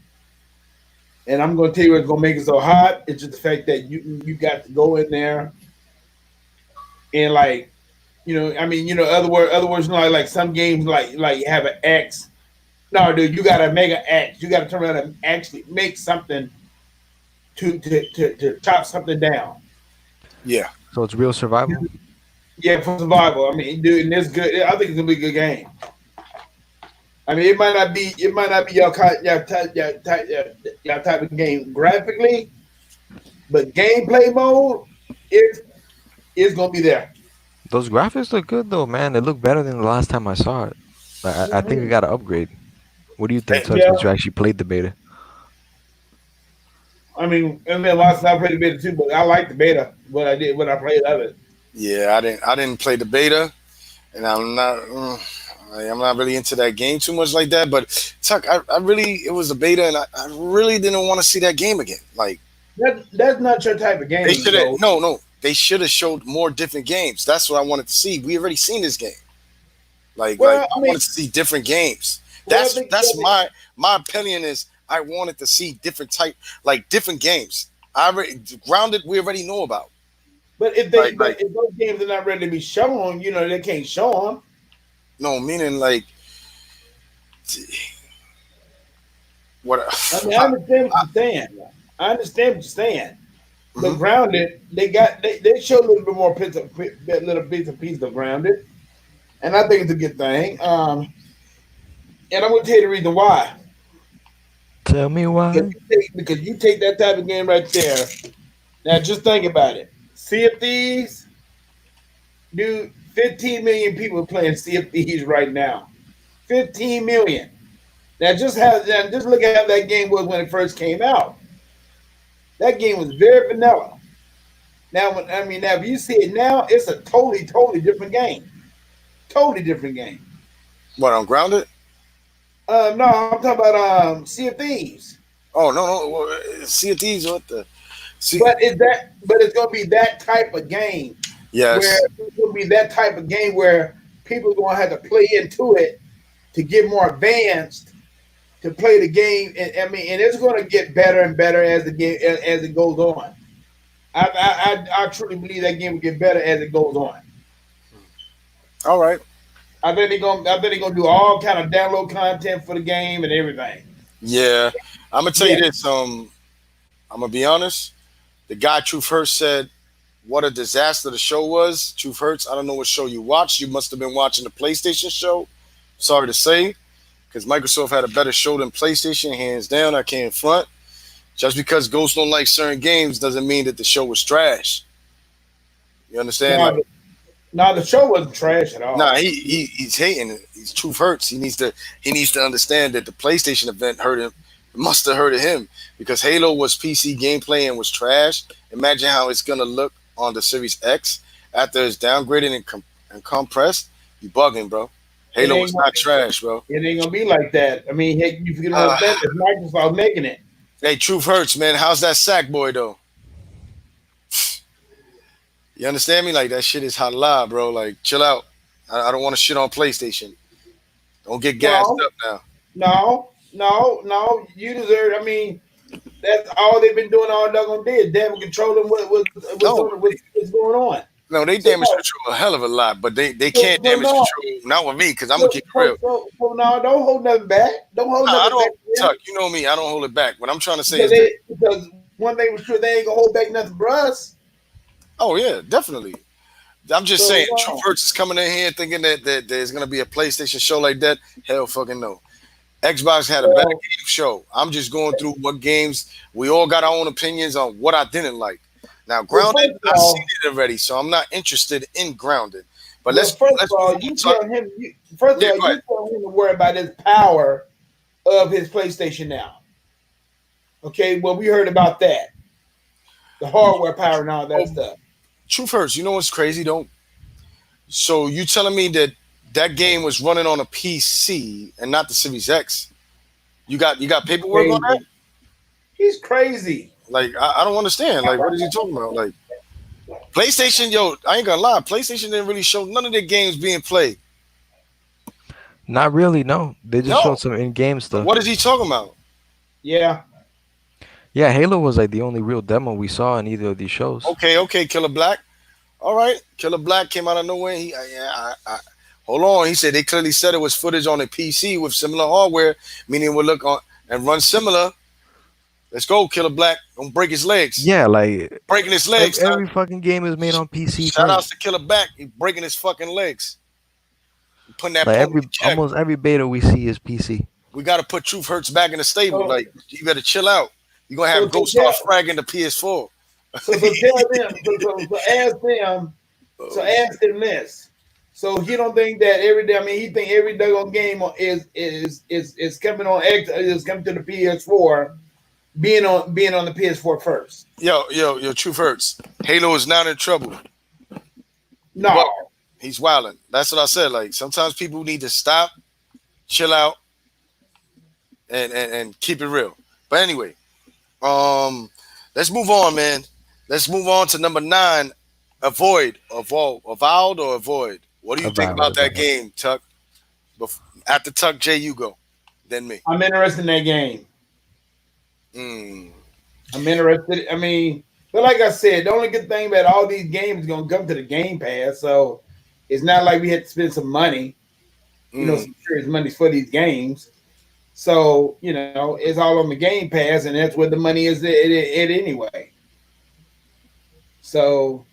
And I'm gonna tell you what's gonna make it so hot. It's just the fact that you got to go in there and like I mean other words like some games like you have an X. No, dude, you gotta make an X. You gotta turn around and actually make something to chop something down. Yeah. So it's real survival. Yeah, for survival. I mean, dude, and it's good. I think it's gonna be a good game. I mean, it might not be your type of game graphically, but gameplay mode is gonna be there. Those graphics look good though, man. They look better than the last time I saw it. I think I Mhm. got to upgrade. What do you think, Hey, Tuck, Yeah, since you actually played the beta? I mean, last time I played the beta too, but I like the beta. What I played of it. yeah, I didn't play the beta, and I'm not really into that game too much like that. But Tuck, I really it was a beta, and I really didn't want to see that game again. Like That's not your type of they game, should have though. no, they should have showed more different games. That's what I wanted to see. We already seen this game. Like Well, I I mean, wanted to see different games. well, That's my opinion is I wanted to see different type like different games. I already Grounded we already know about. but Like if those games are not ready to be shown, they can't show them. no meaning like what I mean, I understand what you're saying. I understand what you're saying. But Mhm. grounded, they show a little bit more little bits and pieces of grounded, and I think it's a good thing. And I'm going to tell you the reason why. Tell me why. Because you take that type of game right there. Now just think about it. Sea of Thieves, dude. 15 million people playing Sea of Thieves right now. 15 million. Now just look at how that game was when it first came out. That game was very vanilla. Now if you see it now, it's a totally different game. Totally different game. What on grounded? No, I'm talking about Sea of Thieves. Oh no no. See these what the see? But it's gonna be that type of game where Yes. it's gonna be that type of game where people are gonna have to play into it to get more advanced to play the game. And I mean, and it's gonna get better and better as the game as it goes on. I truly believe that game will get better as it goes on. All right. I think they're gonna do all kind of download content for the game and everything. Yeah. I'm gonna tell you Yeah. this. I'm gonna be honest. The guy Truth Hurts said what a disaster the show was. Truth Hurts. I don't know what show you watched. You must have been watching the PlayStation show. Sorry to say, because Microsoft had a better show than PlayStation, hands down. I can't front. Just because Ghost don't like certain games doesn't mean that the show was trash. You understand? Now, Like, now the show wasn't trash at nah, all. he's hating it. He's Truth Hurts. He needs to understand that the PlayStation event hurt him. It must have hurted him because Halo was PC gameplay and was trash. Imagine how it's gonna look on the Series X after it's downgraded and compressed. You bugging, bro. It Halo ain't was not trash, bro. It ain't gonna be like that. I mean, heck, you forget about Uh, that. It's Microsoft making it. hey, Truth Hurts, man. How's that sack boy though? You understand me? Like that shit is halal, bro. Like chill out. I don't want to shit on PlayStation. Don't get gassed No, up now. no. You deserve. I mean, that's all they've been doing all doggone day. Damn controlling No, what's going on. no, they So damage no, control a hell of a lot, but they so, can't so damage no, control not with me because I'm gonna keep it real. no. Don't hold nothing back. Don't hold Nah, I nothing back don't to them tuck. You know me. I don't hold it back. What I'm trying to say is that. because one thing for sure they ain't gonna hold back nothing for us. Oh yeah, definitely. I'm just So saying. Truth no. Hurts is coming in here thinking that there's gonna be a PlayStation show like that. Hell, fucking no. Xbox had a better Well, game show. I'm just going through what games we all got our own opinions on what I didn't like. Now, well, Grounded, first of I've seen all, it already, so I'm not interested in Grounded. But well, let's move on. you So, tell him. First of yeah, all, go ahead. you tell him to worry about his power of his PlayStation now. Okay, well, we heard about that, the hardware power and all that Oh, stuff. Truth hurts. You know what's crazy? Don't. So you telling me that that game was running on a PC and not the Series X? You got paperwork on that? Crazy. He's crazy. Like I don't understand. Like what is he talking about? Like PlayStation, yo, I ain't gonna lie. PlayStation didn't really show none of their games being played. Not really, no. They just showed No. some in-game stuff. What is he talking about? Yeah. Yeah, Halo was like the only real demo we saw in either of these shows. Okay, Killer Black. All right, Killer Black came out of nowhere. Hold on. He said they clearly said it was footage on a PC with similar hardware, meaning it would look on and run similar. Let's go, Killer Black. Don't break his legs. Yeah, like Breaking his legs, son. every fucking game is made on PC Shout outs first. to Killer Black. He breaking his fucking legs. Putting that Like punk in check. almost every beta we see is PC. We got to put Truth Hurts back in the stable. So Like you better chill out. You're gonna have so Ghost Star tell fragging the PS4. tell them so ask them ask them this. So he don't think that every day. I mean, he think every doggone game is coming on X is coming to the PS4, being on the PS4 first. Yo, Truth Hurts. Halo is not in trouble. You No, bugging. He's wilding. That's what I said. Like sometimes people need to stop, chill out, and keep it real. But anyway, let's move on, man. Let's move on to number 9. Avowed or avoid. What do you think Avowed, about that avowed. game, Tuck? After Tuck, Jay, you go. Then me. I'm interested in that game. Mm. I'm interested. I mean, but like I said, the only good thing about all these games is gonna come to the Game Pass, so it's not like we had to spend some money. Mm. Some serious money for these games. So it's all on the Game Pass, and that's where the money is at anyway. So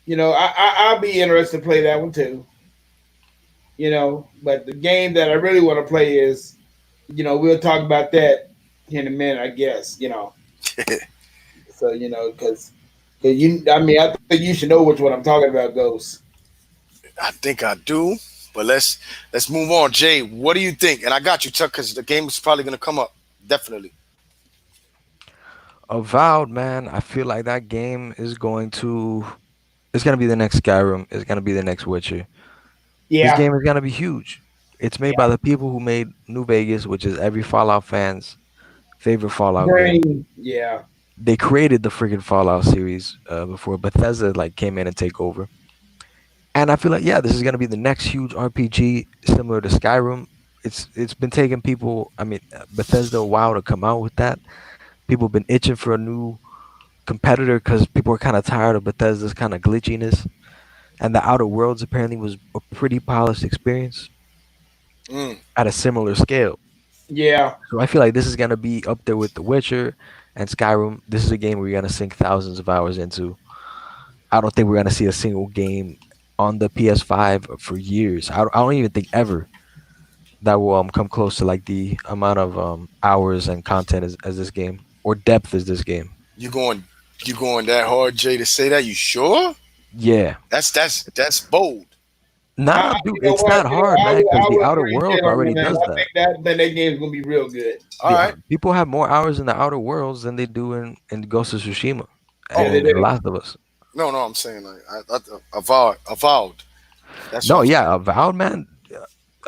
I'll be interested to play that one too. But the game that I really want to play is, we'll talk about that in a minute, I guess. So because I think you should know which one I'm talking about, Ghost. I think I do. But let's move on. Jay, what do you think? And I got you, Chuck, because the game is probably gonna come up. Definitely. Avowed, man. I feel like that game is going to. It's gonna be the next Skyrim. It's gonna be the next Witcher. This Yeah, game is gonna be huge. It's made yeah. by the people who made New Vegas, which is every Fallout fan's favorite Fallout game. Green. Yeah, They created the freaking Fallout series before Bethesda like came in and take over. And I feel like yeah, this is gonna be the next huge RPG similar to Skyrim. It's been taking people. I mean, Bethesda a while to come out with that. People have been itching for a new competitor because people are kind of tired of Bethesda's kind of glitchiness. And the Outer Worlds apparently was a pretty polished experience Mm. at a similar scale. yeah. So I feel like this is gonna be up there with The Witcher and Skyrim. This is a game we're gonna sink thousands of hours into. I don't think we're gonna see a single game on the PS5 for years. I don't even think ever that will come close to like the amount of hours and content as this game or depth as this game. You going you going that hard, Jay, to say that? You sure? Yeah. That's bold. Nah, dude, You know it's what? not hard, man, because I the would Outer agree with Worlds Jen on already that. does I that. think that game's gonna be real good. All right. People have more hours in the Outer Worlds than they do in Ghost of Tsushima Yeah, Oh they and in do. Last of Us. no, I'm saying like avowed. That's what No, I'm saying. yeah, Avowed, man.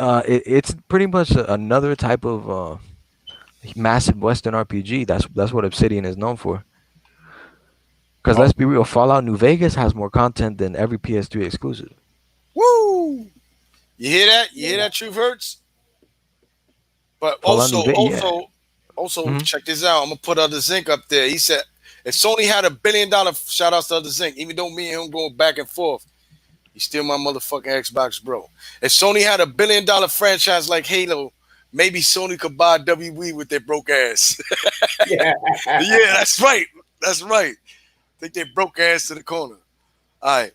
It's pretty much another type of massive Western RPG. That's what Obsidian is known for. Because Oh, let's be real, Fallout New Vegas has more content than every PS3 exclusive. woo! You hear that? You hear Yeah. that? Truth hurts. But Fallout New Vegas, yeah. also Hmm. check this out. I'm gonna put Other Zinc up there. He said if Sony had $1 billion, shout outs to Other Zinc, even though me and him going back and forth, he's still my motherfucking Xbox bro. If Sony had $1 billion franchise like Halo, maybe Sony could buy WB with their broke ass. Yeah. Yeah, that's right. That's right. Take their broke ass to the corner. All right.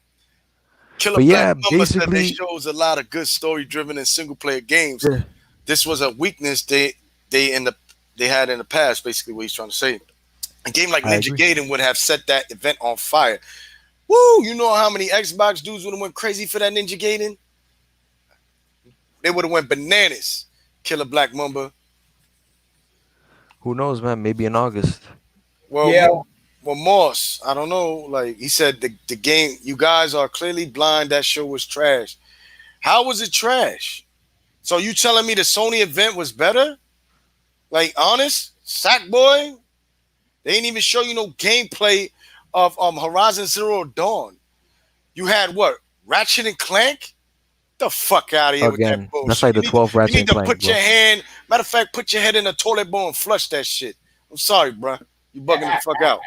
Killer But Black yeah, Mamba said they basically, shows a lot of good story driven and single player games. yeah, This was a weakness they in the they had in the past, basically what he's trying to say. A game like I Ninja agree. Gaiden would have set that event on fire. Woo! You know how many Xbox dudes would have went crazy for that Ninja Gaiden? They would have went bananas. Killer Black Mamba. Who knows, man? Maybe in August. Well, Yeah. well, Moss, I don't know. Like he said, the game. You guys are clearly blind. That show was trash. How was it trash? So you telling me the Sony event was better? Like honest, Sackboy. They ain't even show you no gameplay of Horizon Zero Dawn. You had what? Ratchet and Clank? The fuck out of here with that Again, that's bullshit. like the 12 You Ratchet need and to Clank, put your bro. hand. Matter of fact, put your head in a toilet bowl and flush that shit. I'm sorry, bruh. You bugging the fuck out.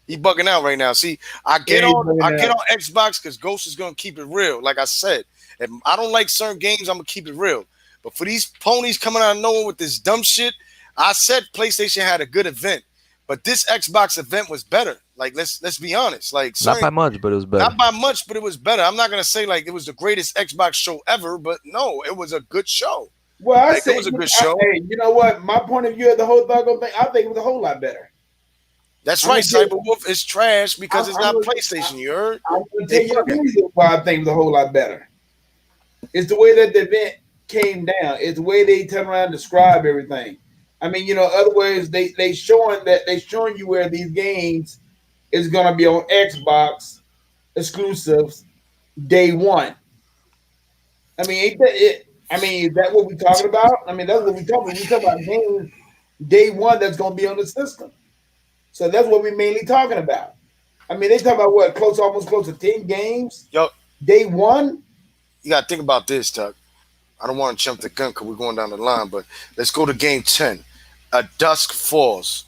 He bugging out right now. See, Yeah, he's I bringing get up. on Xbox because Ghost is gonna keep it real. Like I said, if I don't like certain games, I'm gonna keep it real. But for these ponies coming out of nowhere with this dumb shit, I said PlayStation had a good event, but this Xbox event was better. Like let's be honest. Like Not certain by much, but it was not better. by much, but it was better. I'm not gonna say like it was the greatest Xbox show ever, but no, it was a good show. Well, I Like it say, was a good show. hey, you know what? My point of view of the whole doggone thing, I think it was a whole lot better. That's I'm right. gonna tell you, Cyberwolf is trash because it's I'm not gonna, PlayStation. You heard? I'm gonna They tell you the bugging. reason why I think it was a whole lot better. It's the way that the event came down. It's the way they turn around and describe everything. I mean, otherwise they showing you where these games is gonna be on Xbox exclusives day one. I mean, ain't that it? I mean, is that what we're talking about? I mean, that's what we're talking. We talk about games day one that's gonna be on the system. So that's what we're mainly talking about. I mean, they talk about what almost close to 10 games Yo, day one. you gotta think about this, Tuck. I don't want to jump the gun because we're going down the line, but let's go to game 10. A Dusk Falls.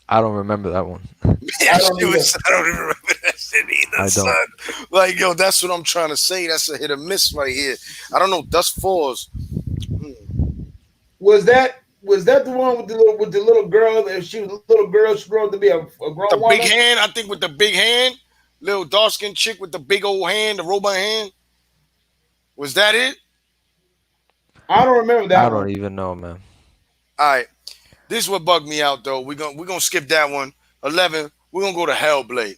I don't remember that one. That I don't shit either. was, I don't even remember that shit either, I don't. son. Like, yo, that's what I'm trying to say. That's a hit or miss right here. I don't know. Dusk Falls. Was that the one with the little girl? If she was a little girl, she grew up to be a The grown big woman. hand, I think with the big hand. Little dark skinned chick with the big old hand, the robot hand. Was that it? I don't remember I that don't one. even know, man. All right. This is what bugged me out though. We're gonna skip that one. 11. We're gonna go to Hellblade.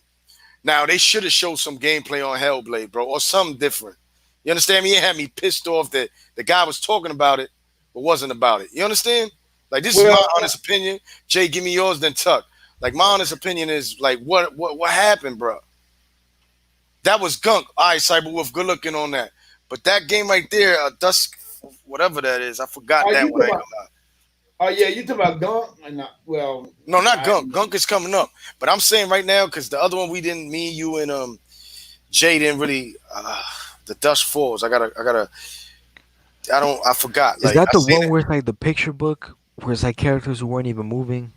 Now they should have showed some gameplay on Hellblade, bro, or something different. You understand me? It had me pissed off that the guy was talking about it, but wasn't about it. You understand? Like this is Well, my honest opinion. Jay, give me yours, then Tuck. Like my honest opinion is like what happened, bro? That was gunk. All right, Cyberwolf, good looking on that. But that game right there, Dusk, whatever that is, I forgot are that you one. talking I ain't about? gonna lie. Oh yeah, you talking about Gunk? Not, well, No, not I gunk. Gunk is coming up. But I'm saying right now because the other one we didn't, me, you, and Jay didn't really. The Dust Falls. I gotta. I forgot. Is Like that I the seen one it. where it's like the picture book, where it's like characters who weren't even moving?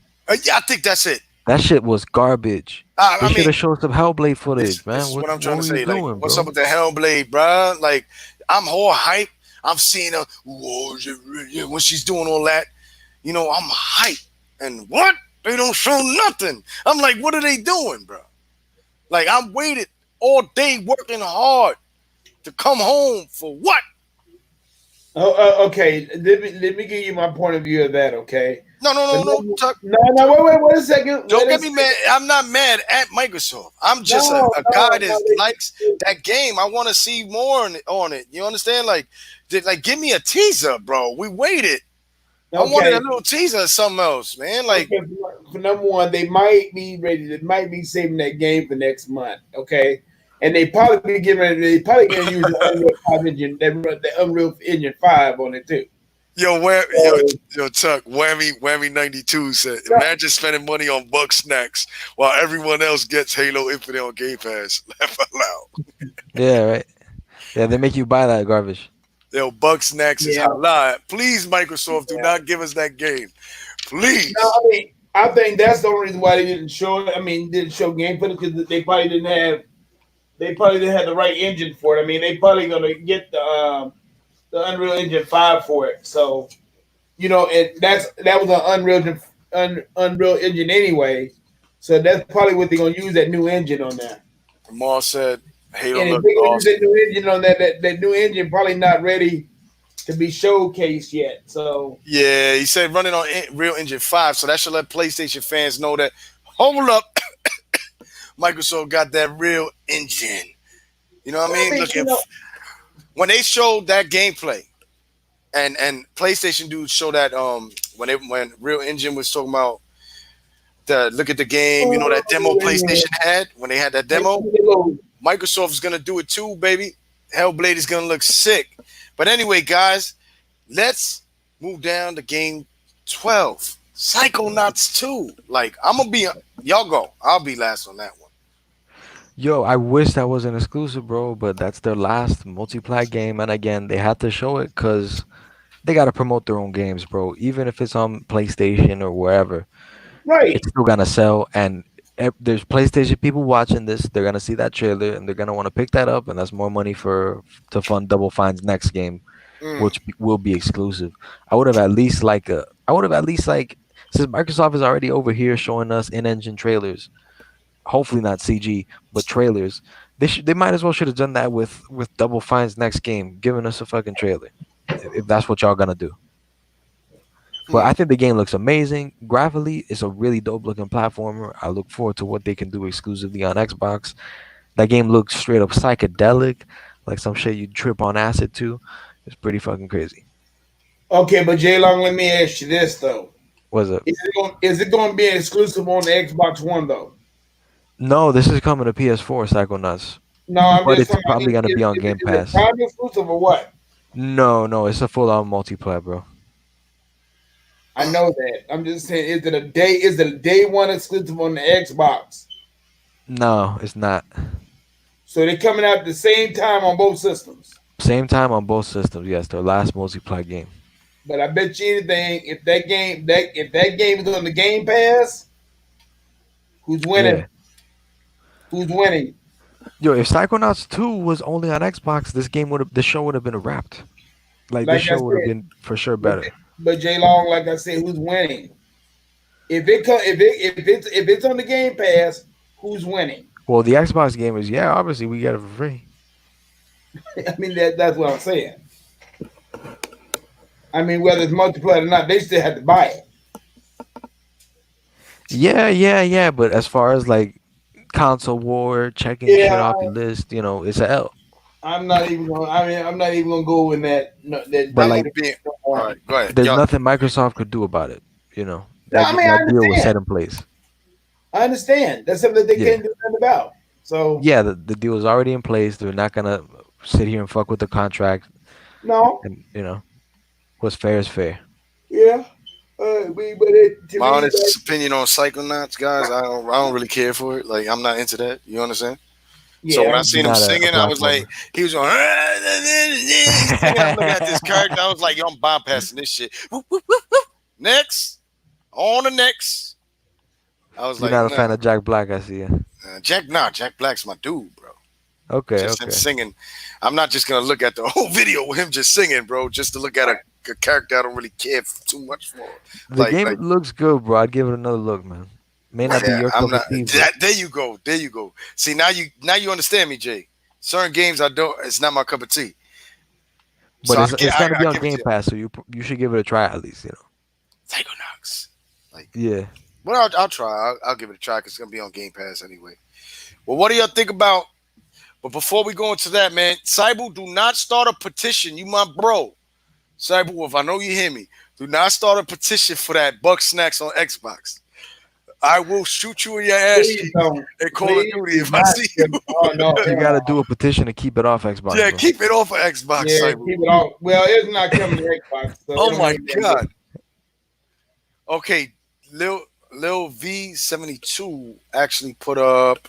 Yeah, I think that's it. That shit was garbage. They I should mean, have showed some Hellblade this footage, this man. is what I'm What trying to were you say. Like, doing, what's up bro? with the Hellblade, bruh? Like, I'm whole hype. I'm seeing her. Whoa, when she's doing all that, I'm hype. And what? They don't show nothing. I'm like, what are they doing, bro? Like, I'm waited all day working hard to come home for what? Oh, okay. Let me give you my point of view of that. Okay. No, no, For no, no. number, Tuck, no, no, Tuck. wait a second. Don't Wait a get me second. mad. I'm not mad at Microsoft. I'm just a, No, a guy no, that no. likes that game. I want to see more on it. You understand? Like, give me a teaser, bro. We waited. I wanted a Okay. little teaser of something else, man. Like, Okay. For number one, they might be ready. They might be saving that game for next month. Okay. And they probably be giving. They probably gonna use the Unreal 5 engine. They run the Unreal Engine 5 on it too. So, yo, Tuck, Whammy 92 said, no, imagine spending money on Buck Snacks while everyone else gets Halo Infinite on Game Pass. Laugh out loud. Yeah, right. Yeah, they make you buy that garbage. Yo, Buck Snacks is yeah. halal. Please, Microsoft, do Yeah. not give us that game. No, Please. I mean, I think that's the only reason why they didn't show it. I mean, didn't show game footage because they probably didn't have. They probably didn't have the right engine for it. I mean, they probably gonna get the Unreal Engine 5 for it. So and that was an Unreal Engine anyway. So that's probably what they're gonna use that new engine on there. Jamal said Halo And if looked they're gonna use awesome. that new engine on that new engine probably not ready to be showcased yet. So Yeah, he said running on Real Engine 5, so that should let PlayStation fans know that, hold up, Microsoft got that real engine. You know what I I mean? mean, Look, when they showed that gameplay, and PlayStation dudes show that when Real Engine was talking about the look at the game, that demo PlayStation had when they had that demo, Microsoft is gonna do it too, baby. Hellblade is gonna look sick. But anyway, guys, let's move down to game 12. Psychonauts 2. Like, I'm gonna be y'all go. I'll be last on that one. Yo, I wish that was an exclusive, bro, but that's their last multiplayer game, and again, they had to show it because they gotta promote their own games, bro. Even if it's on PlayStation or wherever, right. it's still gonna sell. And there's PlayStation people watching this. They're gonna see that trailer and they're gonna want to pick that up, and that's more money for to fund Double Fine's next game, Mm. which will be exclusive. I would have at least like since Microsoft is already over here showing us in-engine trailers. Hopefully not CG, but trailers. They might as well should have done that with Double Fine's next game, giving us a fucking trailer. If that's what y'all gonna do. But Hmm. I think the game looks amazing. Graphically, it's a really dope looking platformer. I look forward to what they can do exclusively on Xbox. That game looks straight up psychedelic, like some shit you trip on acid to. It's pretty fucking crazy. Okay, but Jay Long, let me ask you this though: Was it? is it going to be exclusive on the Xbox One though? No, this is coming to PS4, Psychonauts, No, I'm but just it's talking about probably gonna be on Game is it Pass. Prime exclusive or what? No, no, it's a full on multiplayer, bro. I know that. I'm just saying, is it a day one exclusive on the Xbox? No, it's not. So they're coming out at the same time on both systems. Same time on both systems. Yes, their last multiplayer game. But I bet you anything, if that game is on the Game Pass, who's winning? Yeah. Who's winning? Yo, if Psychonauts 2 was only on Xbox, this show would have been wrapped. Like this Like I show would have said, been for sure but better. but J Long, like I said, who's winning? If it's on the Game Pass, who's winning? Well, the Xbox gamers, yeah, obviously we get it for free. I mean that's what I'm saying. I mean, whether it's multiplayer or not, they still have to buy it. Yeah, yeah, yeah. But as far as like console war, checking Yeah, shit off your list, it's a L. I'm not even gonna. I mean, I'm not even gonna go in that. No, that But I'm like, gonna be no all more. right. Go ahead. there's Yo, nothing Microsoft could do about it. No, I mean, I That deal was understand. set in place. I understand. That's something that they Yeah, can't do nothing about. So yeah. The deal is already in place. They're not gonna sit here and fuck with the contract. no, And what's fair is fair. yeah. But to my me, honest opinion on Psychonauts, guys, I don't really care for it. Like, I'm not into that. You understand? So when yeah. I You're seen him not a singing, I was like, platformer. he was going, he's singing. I'm looking at this character. I was like, yo, I'm bypassing this shit. Whoop, whoop, whoop, whoop. Next, on the next. I was You're like, not a nah, fan of Jack Black, I see. Jack Black's my dude, bro. Okay, Just him okay. singing. I'm not just gonna look at the whole video with him just singing, bro. Just to look at a character I don't really care too much for. The Like, game like, looks good, bro. I'd give it another look, man. May not be yeah, your I'm cup not. of tea, but There you go. There you go. See, now you understand me, Jay. Certain games I don't. It's not my cup of tea. So I get. it's I, gonna I be on give it to Game you. Pass, so you should give it a try at least. Psychonauts. Like, Yeah. well, I'll try. I'll give it a try because it's gonna be on Game Pass anyway. Well, what do y'all think about? But before we go into that, man, Cyber, do not start a petition. You my bro. Cyberwolf, I know you hear me. Do not start a petition for that Buck Snacks on Xbox. I will shoot you in your ass Please cheeks don't. in Call of Please Duty do if I not. see you. Oh no, You hell gotta no. do a petition to keep it off Xbox, Yeah, bro. keep it off of Xbox, Yeah, Cyber. keep it off. Well, it's not coming to Xbox, so it Oh don't my make no God. difference. Okay, Lil V72 actually put up.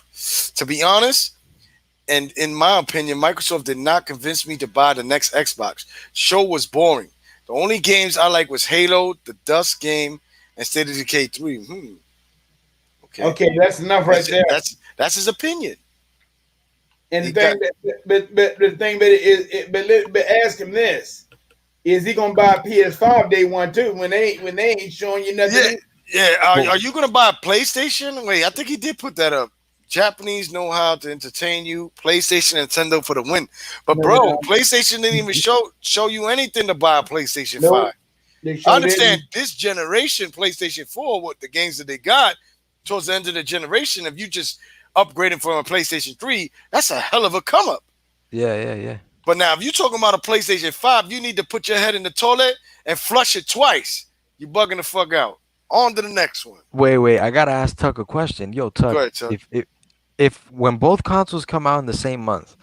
To be honest, and in my opinion, Microsoft did not convince me to buy the next Xbox. Show was boring. The only games I like was Halo, the Dust game, and State of Decay 3. Okay. Okay, that's enough right there. That's his opinion. And He the got thing but the thing but but ask him this: Is he gonna buy a PS5 day one too when they ain't showing you nothing yeah, either? yeah. Well, Are you gonna buy a PlayStation? Wait, I think he did put that up. Japanese know how to entertain you. PlayStation, Nintendo for the win. But No, they bro, don't. PlayStation didn't even show you anything to buy a PlayStation 5. Nope. They I showed understand it. this generation, PlayStation 4, what the games that they got towards the end of the generation, if you just upgrading from a PlayStation 3, that's a hell of a come up. yeah, yeah, yeah. But now, if you're talking about a PlayStation 5, you need to put your head in the toilet and flush it twice. You bugging the fuck out. On to the next one. Wait. I gotta ask Tuck a question. Yo, Go Tuck, ahead, Chuck. if when both consoles come out in the same month,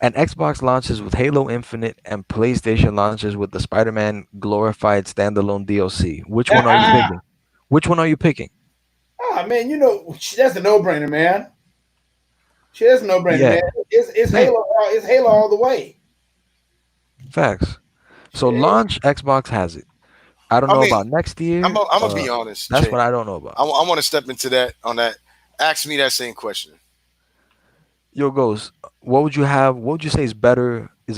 and Xbox launches with Halo Infinite and PlayStation launches with the Spider-Man glorified standalone DLC, which one are you Ah, picking? Which one are you picking? man, you know that's a no brainer, man. Shit, that's a no brainer, Yeah, man. It's same. Halo. It's Halo all the way. Facts. So Shit. launch Xbox has it. I don't I know mean, about next I'm year. gonna be honest, That's Jay. what I don't know about. I want to step into that on that. Ask me that same question. Yo, Ghost, what would you have? What would you say is a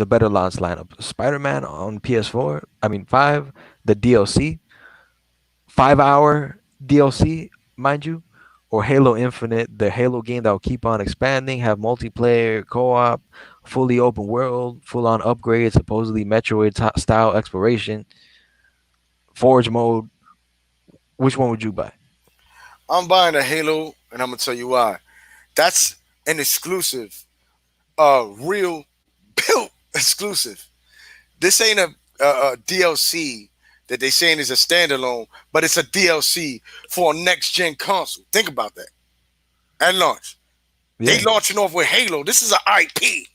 better launch lineup? Spider-Man on PS4, I mean 5, the DLC, 5 hour DLC, mind you, or Halo Infinite, the Halo game that will keep on expanding, have multiplayer, co-op, fully open world, full on upgrades, supposedly Metroid style exploration, Forge mode. Which one would you buy? I'm buying a Halo, and I'm gonna tell you why. That's an exclusive, real built exclusive. This ain't a DLC that they saying is a standalone, but it's a DLC for a next gen console. Think about that. At launch, they Yeah. launching off with Halo. This is an IP,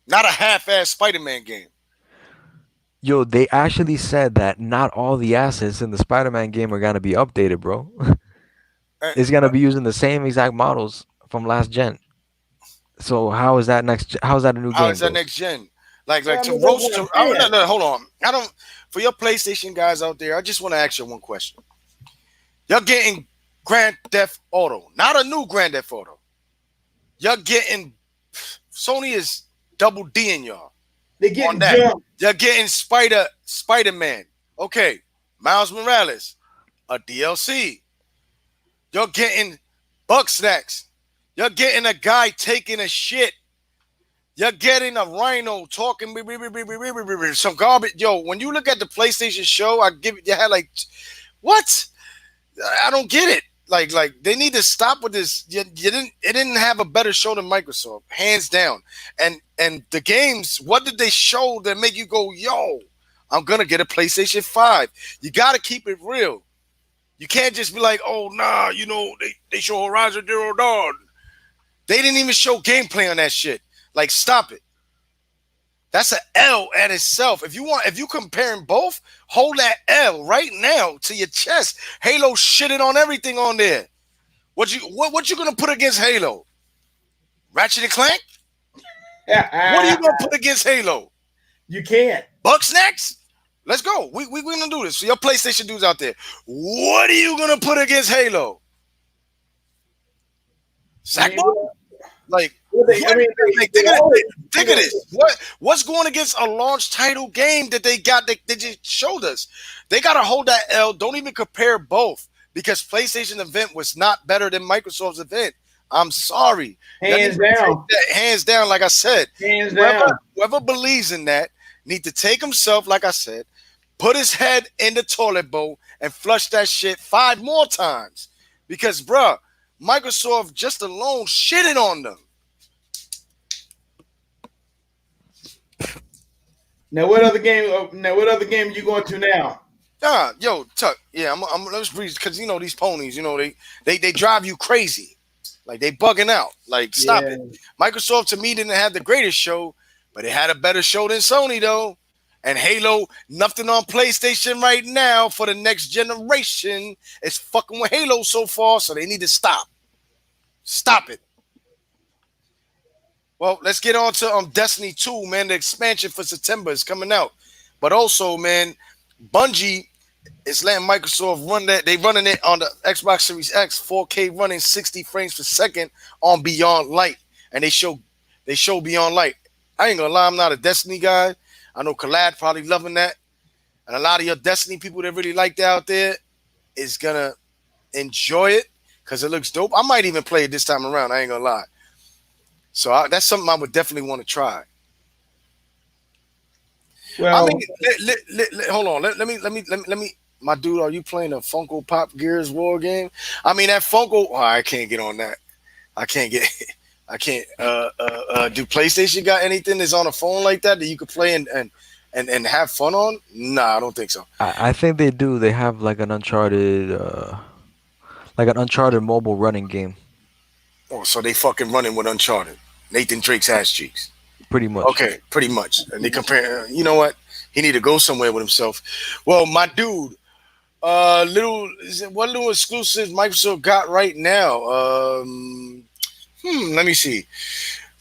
not a half-ass Spider-Man game. Yo, they actually said that not all the assets in the Spider-Man game are gonna be updated, bro. Uh, It's gonna be using the same exact models from last gen. So how is that how is that a new How game, is that Ghost? next gen? Like I to mean, that's roast what to. I'm saying. No, no, hold on. I don't. For your PlayStation guys out there, I just want to ask you one question. You're getting Grand Theft Auto, not a new Grand Theft Auto. You're getting Sony is double D in y'all They're on getting that. jumped. You're getting Spider Man. Okay, Miles Morales, a DLC. You're getting Buck Snacks. You're getting a guy taking a shit You're getting a rhino talking some garbage. Yo, when you look at the PlayStation show, I give it. You had like what? I don't get it. Like they need to stop with this. You didn't. It didn't have a better show than Microsoft, hands down. And the games. What did they show that make you go, yo? I'm gonna get a PlayStation 5. You gotta keep it real. You can't just be like, oh nah, they show Horizon Zero Dawn. They didn't even show gameplay on that shit. Like, stop it. That's an L at itself. If you comparing both, hold that L right now to your chest. Halo shitted on everything on there. What you gonna put against Halo? Ratchet and Clank? What are you gonna put against Halo? You can't. Bug snacks? Let's go. We gonna do this. So your PlayStation dudes out there, what are you gonna put against Halo? I mean, Sackboy? Like, I mean, think of this. What's going against a launch title game that they got that they just showed us? They gotta hold that L. Don't even compare both because PlayStation event was not better than Microsoft's event. I'm sorry. hands down, Hands down, like I said. hands down. Whoever believes in that need to take himself, like I said, put his head in the toilet bowl and flush that shit 5 more times. Because, bruh, Microsoft just alone shitted on them. Now, what other game? Now, what other game are you going to now? Yo, Tuck. Yeah, let's breathe because these ponies. They drive you crazy. Like they bugging out. Like stop Yeah, it. Microsoft to me didn't have the greatest show, but it had a better show than Sony though. And Halo, nothing on PlayStation right now for the next generation is fucking with Halo so far, so they need to stop. Stop it. Well, let's get on to Destiny 2, man. The expansion for September is coming out. But also, man, Bungie is letting Microsoft run that. They running it on the Xbox Series X, 4K running 60 frames per second on Beyond Light. And they show Beyond Light. I ain't gonna lie, I'm not a Destiny guy. I know Collab probably loving that. And a lot of your Destiny people that really like that out there is gonna enjoy it because it looks dope. I might even play it this time around. I ain't gonna lie. So that's something I would definitely want to try. I well, mean, hold on. Let me. My dude, are you playing a Funko Pop Gears War game? I mean, that Funko. Oh, I can't get on that. I can't get. I can't. Do PlayStation got anything that's on a phone like that you could play and have fun on? Nah, I don't think so. I think they do. They have like an Uncharted mobile running game, Oh, so they fucking running with Uncharted. Nathan Drake's ass cheeks. pretty much. Okay, pretty much. And they compare. You know what? He need to go somewhere with himself. Well, my dude, what little exclusives Microsoft got right now? Let me see.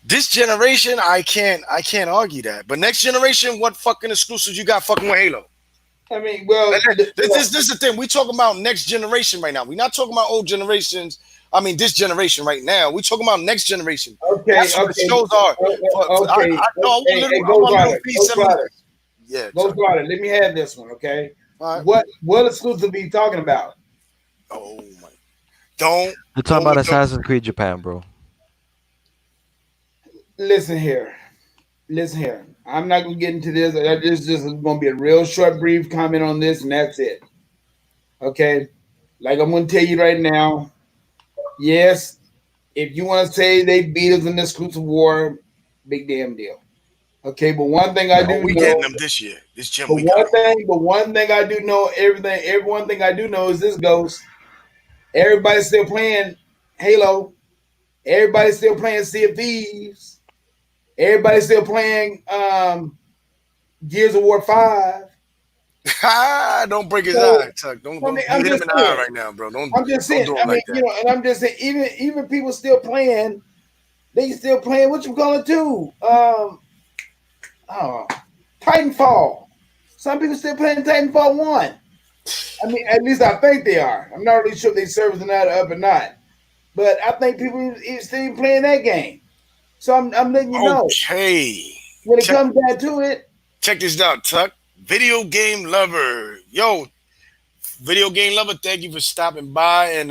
This generation, I can't argue that. But next generation, what fucking exclusives you got fucking with Halo? I mean, well, This is the thing. We talking about next generation right now. We're not talking about old generations. I mean, this generation right now. We talking about next generation. okay, That's what the okay, shows are. okay. No, Hey, I Ghost want little Rider, Ghost P7. Rider, Yeah. Ghost Rider. Let me have this one, okay? All right. What exclusive are you talking about? Oh my! Don't They're go talking about with the. Assassin's Creed Japan, bro. Listen here, listen here. I'm not gonna get into this. This is just gonna be a real short, brief comment on this, and that's it. Okay, like I'm gonna tell you right now. Yes, if you want to say they beat us in the exclusive war, big damn deal. Okay, but one thing I Oh, do we getting know, them this year. This gym we got them. but one thing I do know, every one thing I do know is this goes. Everybody's still playing Halo. Everybody's still playing Sea of Thieves. Everybody's still playing Gears of War 5. Don't break his So eye, Tuck. Don't I mean, you hit him in the eye right now, bro. Don't I'm just don't saying. do I him mean, like that. and I'm just saying, even people still playing, they still playing. What you gonna do? Oh, Titanfall. Some people still playing Titanfall 1. I mean, at least I think they are. I'm not really sure if they servicing that up or not, but I think people is still playing that game. So I'm letting you know Okay. when it Check comes down to it. check this out, Tuck. Video game lover. Yo, video game lover, thank you for stopping by and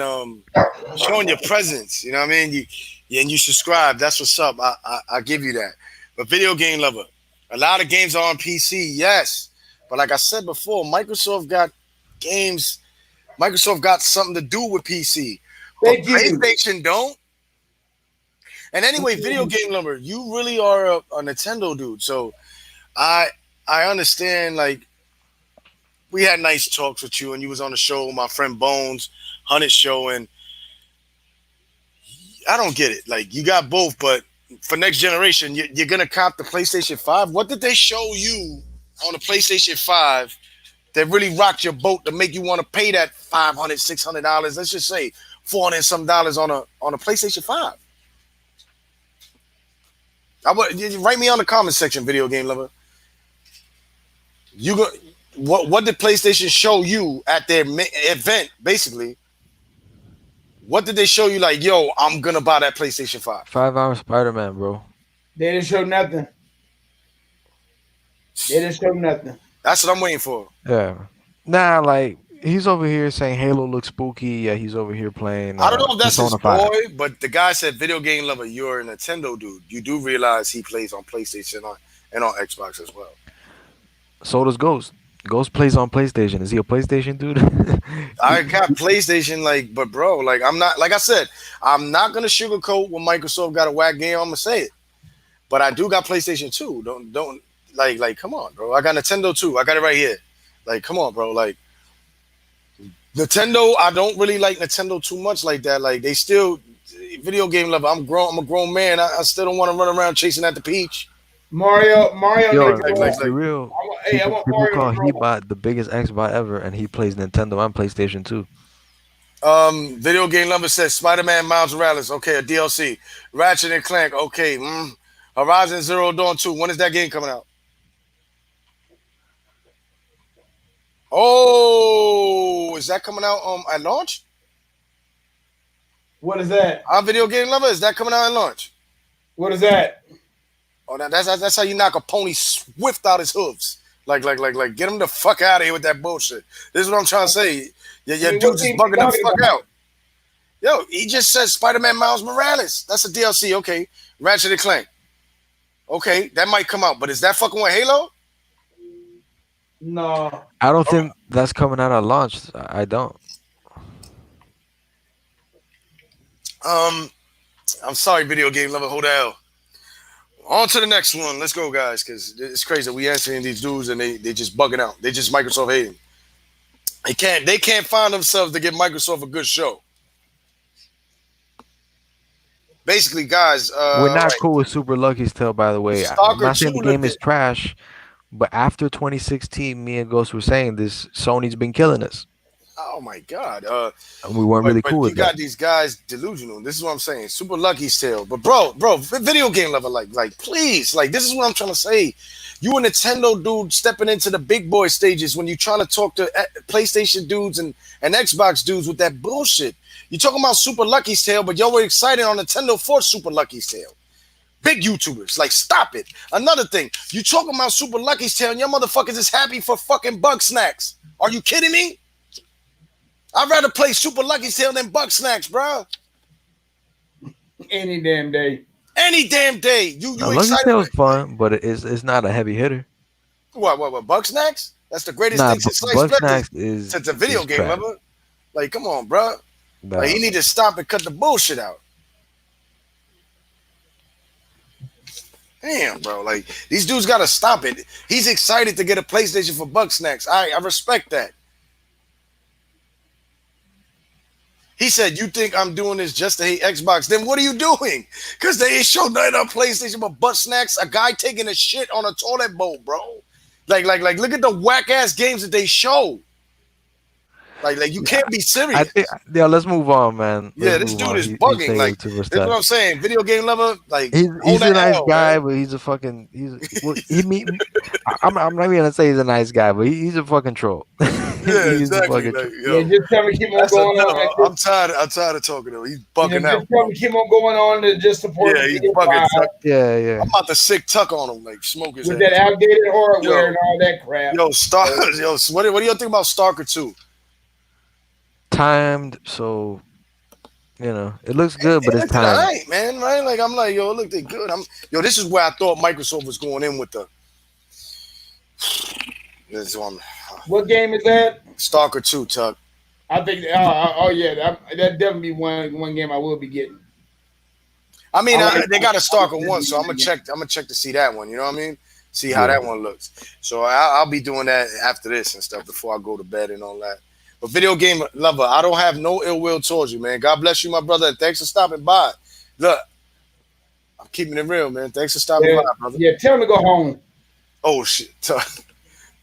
showing your presence. You know what I mean? And you subscribe. That's what's up. I give you that. a video game lover. A lot of games are on PC, yes. But like I said before, games. Microsoft got something to do with PC, but Thank you. PlayStation don't. And anyway, video game lover, you really are a Nintendo dude. So I I understand. Like we had nice talks with you, and you was on the show with my friend Bones, Hunnit show, and I don't get it. Like you got both, but for next generation, you're gonna cop the PlayStation 5. What did they show you on the PlayStation 5 that really rocked your boat to make you want to pay that $500, $600? Let's just say $400 and some dollars on a PlayStation 5. Write me on the comment section, video game lover. You go. What did PlayStation show you at their event? Basically, what did they show you? Like, yo, I'm gonna buy that PlayStation 5. 5 hour Spider-Man, bro. They didn't show nothing. They didn't show nothing. That's what I'm waiting for. Yeah. Nah, like he's over here saying Halo looks spooky. Yeah, he's over here playing. I don't know if that's his Persona 5. boy, but the guy said, "Video game lover, you're a Nintendo dude. You do realize he plays on PlayStation and on Xbox as well." So does Ghost. Ghost plays on PlayStation. Is he a PlayStation dude? I got PlayStation, like, but bro, like, I'm not, like I said, I'm not gonna sugarcoat when Microsoft got a whack game. I'm gonna say it, but I do got PlayStation 2. Don't like, come on, bro. I got Nintendo 2. I got it right here. Like, come on, bro. Like, Nintendo, I don't really like Nintendo too much like that. Like, they still video game lover. I'm grown. I'm a grown man. I still don't want to run around chasing at the peach. Mario Yo, needs to Like, roll. like, be like, real. Hey, I People, want people Mario call to roll. Hebot the biggest Xbox ever, and he plays Nintendo and PlayStation too. Video game lover says Spider-Man Miles Morales. Okay, a DLC. Ratchet and Clank. Okay. Horizon Zero Dawn 2. When is that game coming out? Oh, is that coming out at launch? What is that? Video game lover, is that coming out at launch? What is that? Oh, that's how you knock a pony swift out his hooves. Like, get him the fuck out of here with that bullshit. This is what I'm trying to say. Your What dude's just game you bugging the talking fuck about? out. Yo, he just said Spider-Man Miles Morales. That's a DLC. Okay. Ratchet and Clank. Okay, that might come out, but is that fucking with Halo? No. I don't think that's coming out at launch. I don't. I'm sorry, video game lover. Hold the hell. On to the next one. Let's go, guys, because it's crazy. We answering these dudes and they just bugging out. They just Microsoft hating. They can't find themselves to give Microsoft a good show. Basically, guys, We're not right. cool with Super Lucky's Tale, by the way. I'm Stalker not saying 2 the game is legit- trash, but after 2016, me and Ghost were saying this. Sony's been killing us, Oh my god. and we weren't really But cool you with got that. these guys delusional. This is what I'm saying. Super Lucky's Tale. But bro, video game level, like, please, like, this is what I'm trying to say. You a Nintendo dude stepping into the big boy stages when you trying to talk to PlayStation dudes and Xbox dudes with that bullshit. You talking about Super Lucky's Tale, but y'all were excited on Nintendo for Super Lucky's Tale. Big YouTubers, like, stop it. Another thing, you talking about Super Lucky's Tale and your motherfuckers is happy for fucking Bug Snacks. Are you kidding me? I'd rather play Super Lucky's Tale than Bug Snacks, bro. Any damn day. Any damn day. You Now, Lucky's excited? Tale is fun, but it's not a heavy hitter. What? Bug Snacks? That's the greatest Nah, thing since sliced Bug bread Snacks is since a video is game, trash. remember? Like, come on, bro. Nah. Like, you need to stop and cut the bullshit out. Damn, bro. Like, these dudes got to stop it. He's excited to get a PlayStation for Bug Snacks. I respect that. He said, you think I'm doing this just to hate Xbox? Then what are you doing? Because they ain't showed nothing on PlayStation but butt snacks. A guy taking a shit on a toilet bowl, bro. Like, look at the whack-ass games that they show. Like you can't be serious. I think, yeah, let's move on, man. Yeah, Let's this move dude on. is He's bugging. saying Like, too this much is what stuff. I'm saying. Video game lover, like, He's hold a that nice L, guy, man. but he's a fucking I'm not even gonna say he's a nice guy, but he's a fucking troll. Yeah, He's a exactly. fucking Like, Yeah, yo, just tell me keep on that's going on. enough. I'm tired of talking to him. He's bugging out. Just tell me keep on going on to just support Yeah, the he's video bugging. file yeah. I'm about to sick tuck on him, like smoke his with head. that outdated hardware Yo. and all that crap. What do you think about Stalker 2? Timed, so it looks good, but It it's looked time. alright, man. Right? Like I'm like, yo, it looked good. Yo. This is where I thought Microsoft was going in with the this one, What game is that? Stalker 2, Tuck. I think. Oh yeah, that definitely one game I will be getting. I I mean, like. they got a I like Stalker that one, so I'm gonna game. check. I'm gonna check to see that one. You know what I mean? See how Yeah. that one looks. So I'll be doing that after this and stuff before I go to bed and all that. But video game lover, I don't have no ill will towards you, man. God bless you, my brother, and thanks for stopping by. Look, I'm keeping it real, man. Thanks for stopping Yeah, by, brother. yeah. Tell him to go home. Oh shit, Tuck,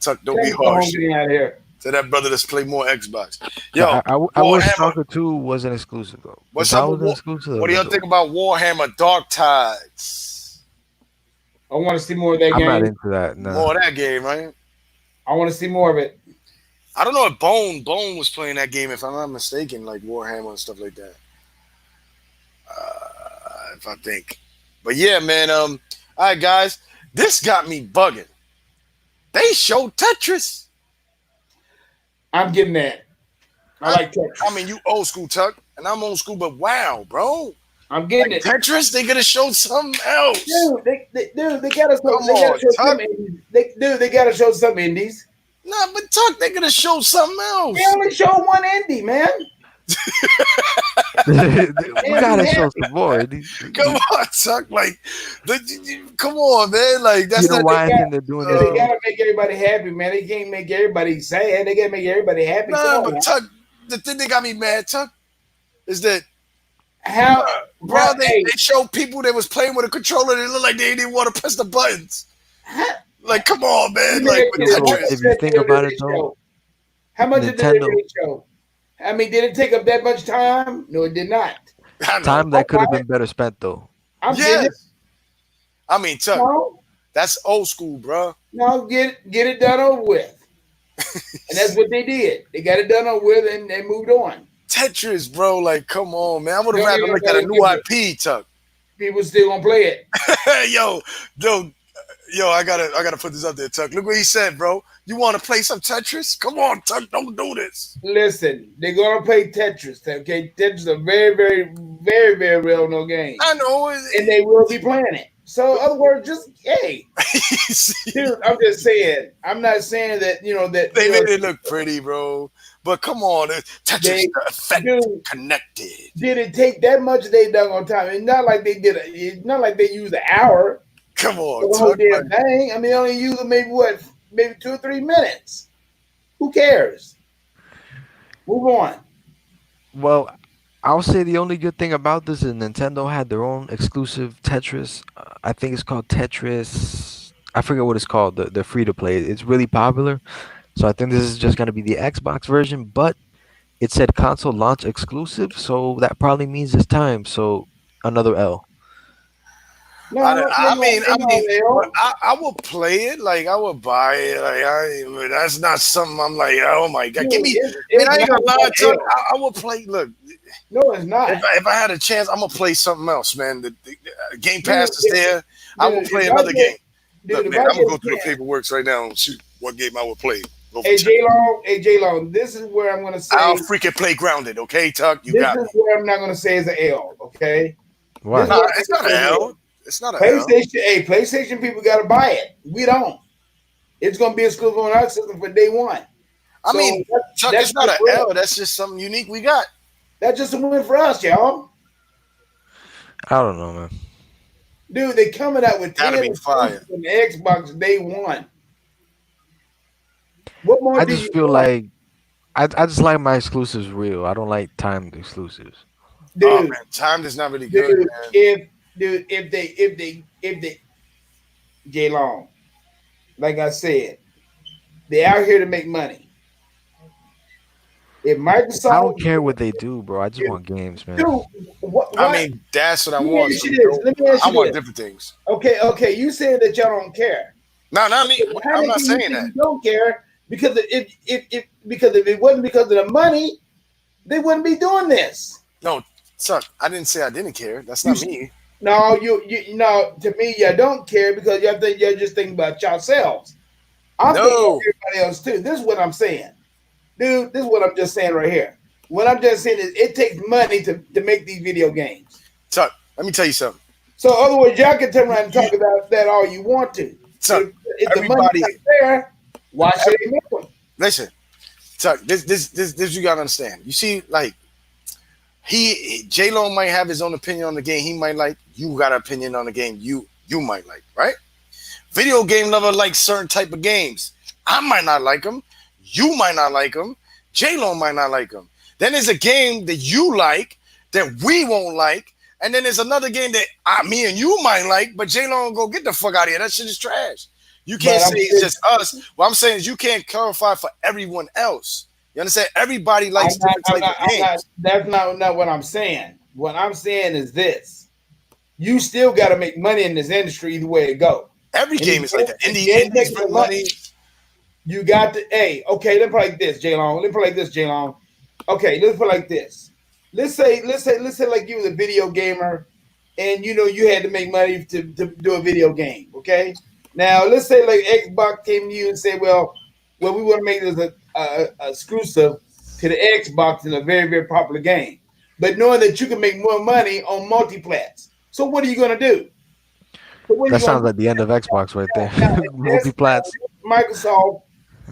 Tuck, don't Tell be him to go home. harsh. Getting out of here. To that brother, let's play more Xbox. But Yo, I wish Warhammer. Stalker 2 wasn't exclusive though. If What's that up with wasn't War? exclusive, What that'd do been y'all dope. think about Warhammer Dark Tides? I want to see more of that I'm not game. into that. Nah. More of that game, right? I want to see more of it. I don't know if Bone was playing that game, if I'm not mistaken, like Warhammer and stuff like that. If I think, but yeah, man. All right, guys, this got me bugging. They showed Tetris. I'm getting that. I I, like I Tetris. mean, you old school, Tuck, and I'm old school, but wow, bro, I'm getting like it. Tetris, they gonna show something else. They gotta show, Come they gotta on, show some Tuck. indies. They gotta show some indies. Nah, but Tuck, they gonna show something They else. only show one indie, man. They We have gotta me show happy. some more. Come on, Tuck, like, come on, man, like You that's know not. They why I got, think they're doing this they Uh, though? gotta make everybody happy, man. They can't make everybody sad. They gotta make everybody happy. Come nah, on, but man. Tuck, the thing that got me mad, Tuck, is that How, bro, hey, they showed people that was playing with a controller. They look like they didn't want to press the buttons. how, Like, come on, let man. me Like ask with you this. How So much Tetris. if did you that think about it did they though, show? How much did Nintendo they show? I mean, did it take up that much time? No, it did not. I know. time All that could have right, been better spent though. I'm getting it. Yes. I mean, Tuck, No, that's old school, bro. no, get it done over with. And that's what they did. They got it done over with and they moved on. Tetris, bro. Like, come on, man. I would have Don't rather even looked at a nobody new give it. IP, Tuck. People still gonna play it. yo, yo, yo, I gotta put this up there, Tuck. Look what he said, bro. You want to play some Tetris? Come on, Tuck. Don't do this. Listen, they're gonna play Tetris. Okay, Tetris is a very, very, very, very well known game, I know. and they will be playing it. So, in other words, just hey, dude, I'm just saying. I'm not saying that They made it look pretty, bro. But come on, Tetris they the effect dude. connected. Did it take that much they done on time? It's not like they did. It's not like they used an hour Come for on, the whole Tuck. damn Like, thing. I mean, they only used maybe what, maybe 2 or 3 minutes. Who cares? Move on. Well, I'll say the only good thing about this is Nintendo had their own exclusive Tetris. I think it's called Tetris. I forget what it's called. The free to play. It's really popular. So I think this is just gonna be the Xbox version, but it said console launch exclusive, so that probably means it's time. So another L. No, no, I mean, no, but Leo. I will play it. Like I would buy it. Like but that's not something I'm like, oh my god, give Dude, me. Man, it's I ain't not gonna lie, about Tuck. hell. I will play. Look, No, it's not. if I had a chance, I'm gonna play something else, man. The Game Dude, Pass is there. I will dude, play if I another get, game. dude, Look, if man, I I'm gonna get go a through the chance, paperwork right now and see what game I would play. Go for AJ Long, AJ Long, this is where I'm gonna I'll say, freaking play grounded, okay, Tuck? You this got is me. where I'm not gonna say is an L. Okay, this is Why? Nah, what I'm it's gonna not say an is an L. L. It's not an L. PlayStation, hey, PlayStation people gotta buy it. We don't. It's gonna be exclusive on our system for day one. I So mean, Chuck, that's it's not good an for us. L. That's just something unique we got. That's just a win for us, y'all. I don't know, man. Dude, they coming out with Gotta 10 be fire. exclusives on the Xbox day one. What more I do just you feel want? like I just like my exclusives real. I don't like timed exclusives. Oh Dude, man, time is not really good, dude, man. if they J Long, like I said, they out here to make money. If I Microsoft, don't care what they do, bro. I just if, want games, man. dude, I what? mean, that's what I Let me want. ask So you this. Let me ask I you want this. different things. Okay. You said that y'all don't care. No, not me. How I'm can not you saying say that. you don't care? Because if it wasn't because of the money, they wouldn't be doing this. No, Chuck, I didn't say I didn't care. That's You not me. no, you no. To me, you don't care because you think you're just thinking about yourselves. I'm thinking about No. everybody else too. This is what I'm saying, dude. This is what I'm just saying right here. What I'm just saying is it takes money to make these video games. Tuck, let me tell you something. So, in other words, y'all can turn around and You, talk about that all you want to, but Tuck, if the money's everybody, not there, why should they make them? listen, Tuck. This you gotta understand. You see, like J Lo might have his own opinion on the game. He might like. You got an opinion on the game. You might like, right? Video game lover likes certain type of games. I might not like them. You might not like them. J Lo might not like them. Then there's a game that you like that we won't like, and then there's another game that me and you might like, but J Lo go get the fuck out of here. That shit is trash. You can't But say I'm it's still, just us. What I'm saying is you can't clarify for everyone else. You understand? Everybody I'm likes not, different I'm type not, of I'm not. games. That's not what I'm saying. What I'm saying is this: you still got to make money in this industry either way it go. Every And game is like that. if you ain't Indies making the bring money, money. you got to. Hey, okay, let's put it like this, J Long. Let's put it like this, J Long. Okay, let's put it like this. Let's say like you was a video gamer, and you had to make money to do a video game. Okay, now let's say like Xbox came to you and said, well, we want to make this a exclusive to the Xbox in a very very popular game, but knowing that you can make more money on multiplats. So what are you gonna do? So what are That you gonna sounds do? like the end of Xbox right there. Now, Multiplats. Microsoft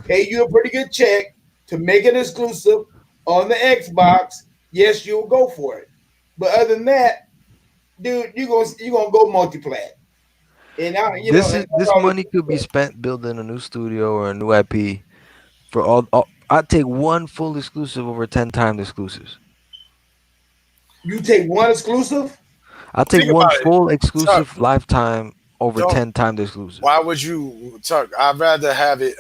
pay you a pretty good check to make it exclusive on the Xbox, yes, you'll go for it. But other than that, dude, you gonna go multiplat. And I, and that's This all money could be spent building a new studio or a new IP for all. I'd take one full exclusive over 10 timed exclusives. you take one exclusive. I'd take Think one about it. full Tuck, exclusive lifetime over don't. 10 timed exclusives. Why would you, Tuck? I'd rather have it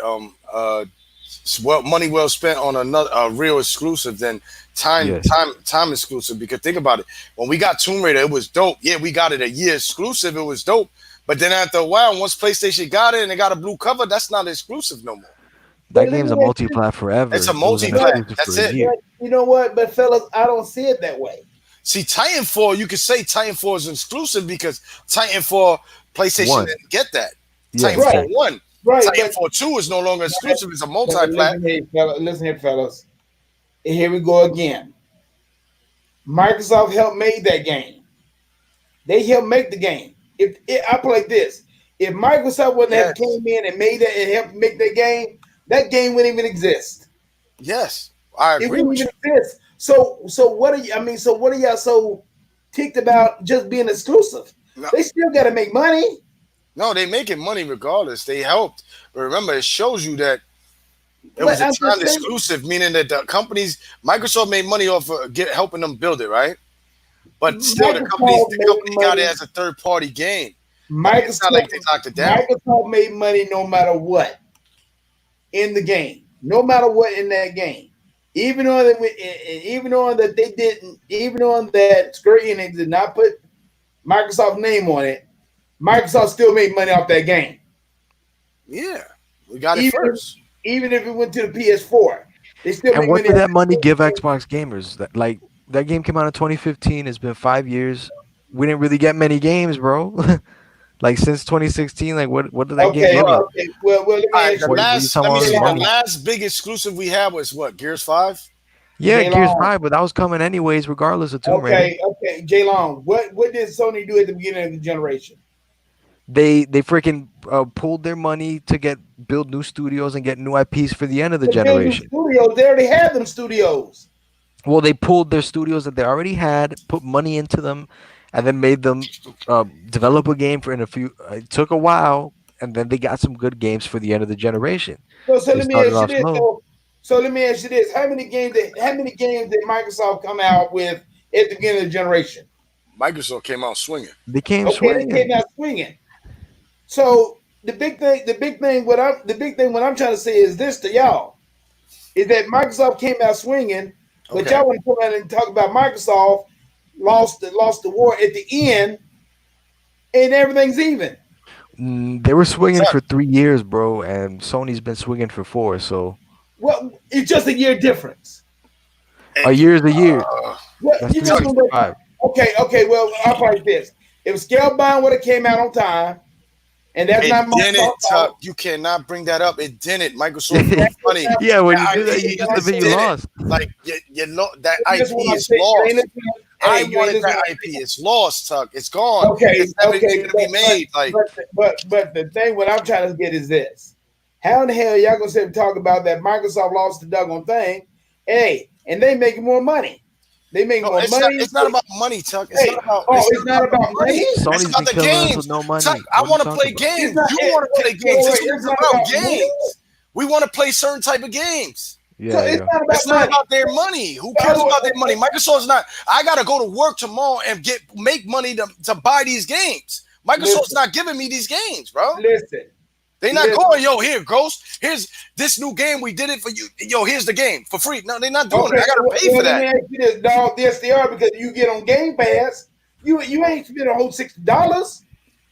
money well spent on another a real exclusive than Yes, time exclusive. Because think about it, when we got Tomb Raider, it was dope. Yeah, we got it a year exclusive. It was dope. But then after a while, once PlayStation got it and it got a blue cover, that's not exclusive no more. But that let game's a me ask multiplat It's a forever. It was an multi-plat. exclusive for That's a it. year. you know what? But fellas, I don't see it that way. See, Titanfall, you could say Titanfall is exclusive because Titanfall PlayStation One, didn't get that. yeah, Right, Titanfall exactly. 1. right. Titanfall 2 is no longer exclusive. It's a multi-plat. Listen here, fellas. And here we go again. Microsoft helped make that game. They helped make the game. If I put it like this, if Microsoft wouldn't have Yes. came in and made that and helped make that game wouldn't even exist. Yes. I It agree wouldn't with even you. exist. So what are you? I mean, so what are y'all so ticked about just being exclusive? No, They still got to make money. no, they making money regardless. They helped. But remember, it shows you that it was But a I'm time just saying, exclusive, meaning that the companies, Microsoft made money off of helping them build it, right? But still, Microsoft the made company got it money. as a third party game. It's not like Microsoft they locked it down. Microsoft made money no matter what in the game, no matter what in that game. Even on that they didn't, even on that Square Enix did not put Microsoft's name on it, Microsoft still made money off that game. Yeah, we got it Even if, first. even if it went to the PS4, they still And make what money did off that money give that game. Xbox gamers? That game came out in 2015. It's been 5 years. We didn't really get many games, bro. Like since 2016, like what did that game Okay, give us? Bro, okay. Well, let all me right, ask you this. What you talking let me about see, the J-Long, money? last big exclusive we had was what, Gears 5? Yeah, Gears J-Long, 5, but that was coming anyways, regardless of Tomb Raider. okay. J-Long, what did Sony do at the beginning of the generation? They freaking pulled their money to build new studios and get new IPs for the end of the To build new generation. studios, they already had them studios. Well, they pulled their studios that they already had, put money into them, and then made them develop a game for in a few. It took a while, and then they got some good games for the end of the generation. So They let me started ask you off this. slow. So let me ask you this: how many games did Microsoft come out with at the beginning of the generation? Microsoft came out swinging. They came Okay, they swinging. came out swinging. So what I'm trying to say is this to y'all is that Microsoft came out swinging, but Okay. y'all want to come out and talk about Microsoft lost the war at the end, and everything's even. They were swinging Tuck, for 3 years, bro, and Sony's been swinging for four. So Well, it's just a year difference. a and year is a year. Well, That's you three just Tuck, sixty remember. five. Okay. Well, I'll probably this. If Scalebound would have came out on time, and that's It not didn't, Microsoft's Tuck. fault. You cannot bring that up. It didn't. Microsoft made money. Yeah, when you That do that, IP, you it just just admit you didn't. lost. Like that This is what IP I'm is saying. You ain't lost. listening. I Hey, you ain't wanted that listening. IP. It's lost, Tuck. It's gone. Okay, It's never even okay, gonna be made. Like but the thing what I'm trying to get is this: how in the hell y'all gonna sit and talk about that Microsoft lost the doggone thing? Hey, and they making more money. They make no, more it's not. money. It's not about money, Tuck. It's not Hey, about. oh, It's it's not not about no about money. money. It's Sony's about been the killing us with games, no Tuck. money. I What are you want to talking play about? It's games. not. You want to play games. This is what It's it's not about. about money. Games. We want to play certain type of games. So Yeah, it's yeah. not about It's not money. about their money. Who cares Oh, about their money? Microsoft's not. I gotta go to work tomorrow and make money to buy these games. Microsoft's listen, not giving me these games, bro. listen, They not listen. going, yo, here, Ghost. Here's this new game. We did it for you. Yo, here's the game for free. No, they're not doing it. Okay, I gotta pay for well, let that. me ask you this, dog. Yes, they are because you get on Game Pass. You ain't spend a whole $60,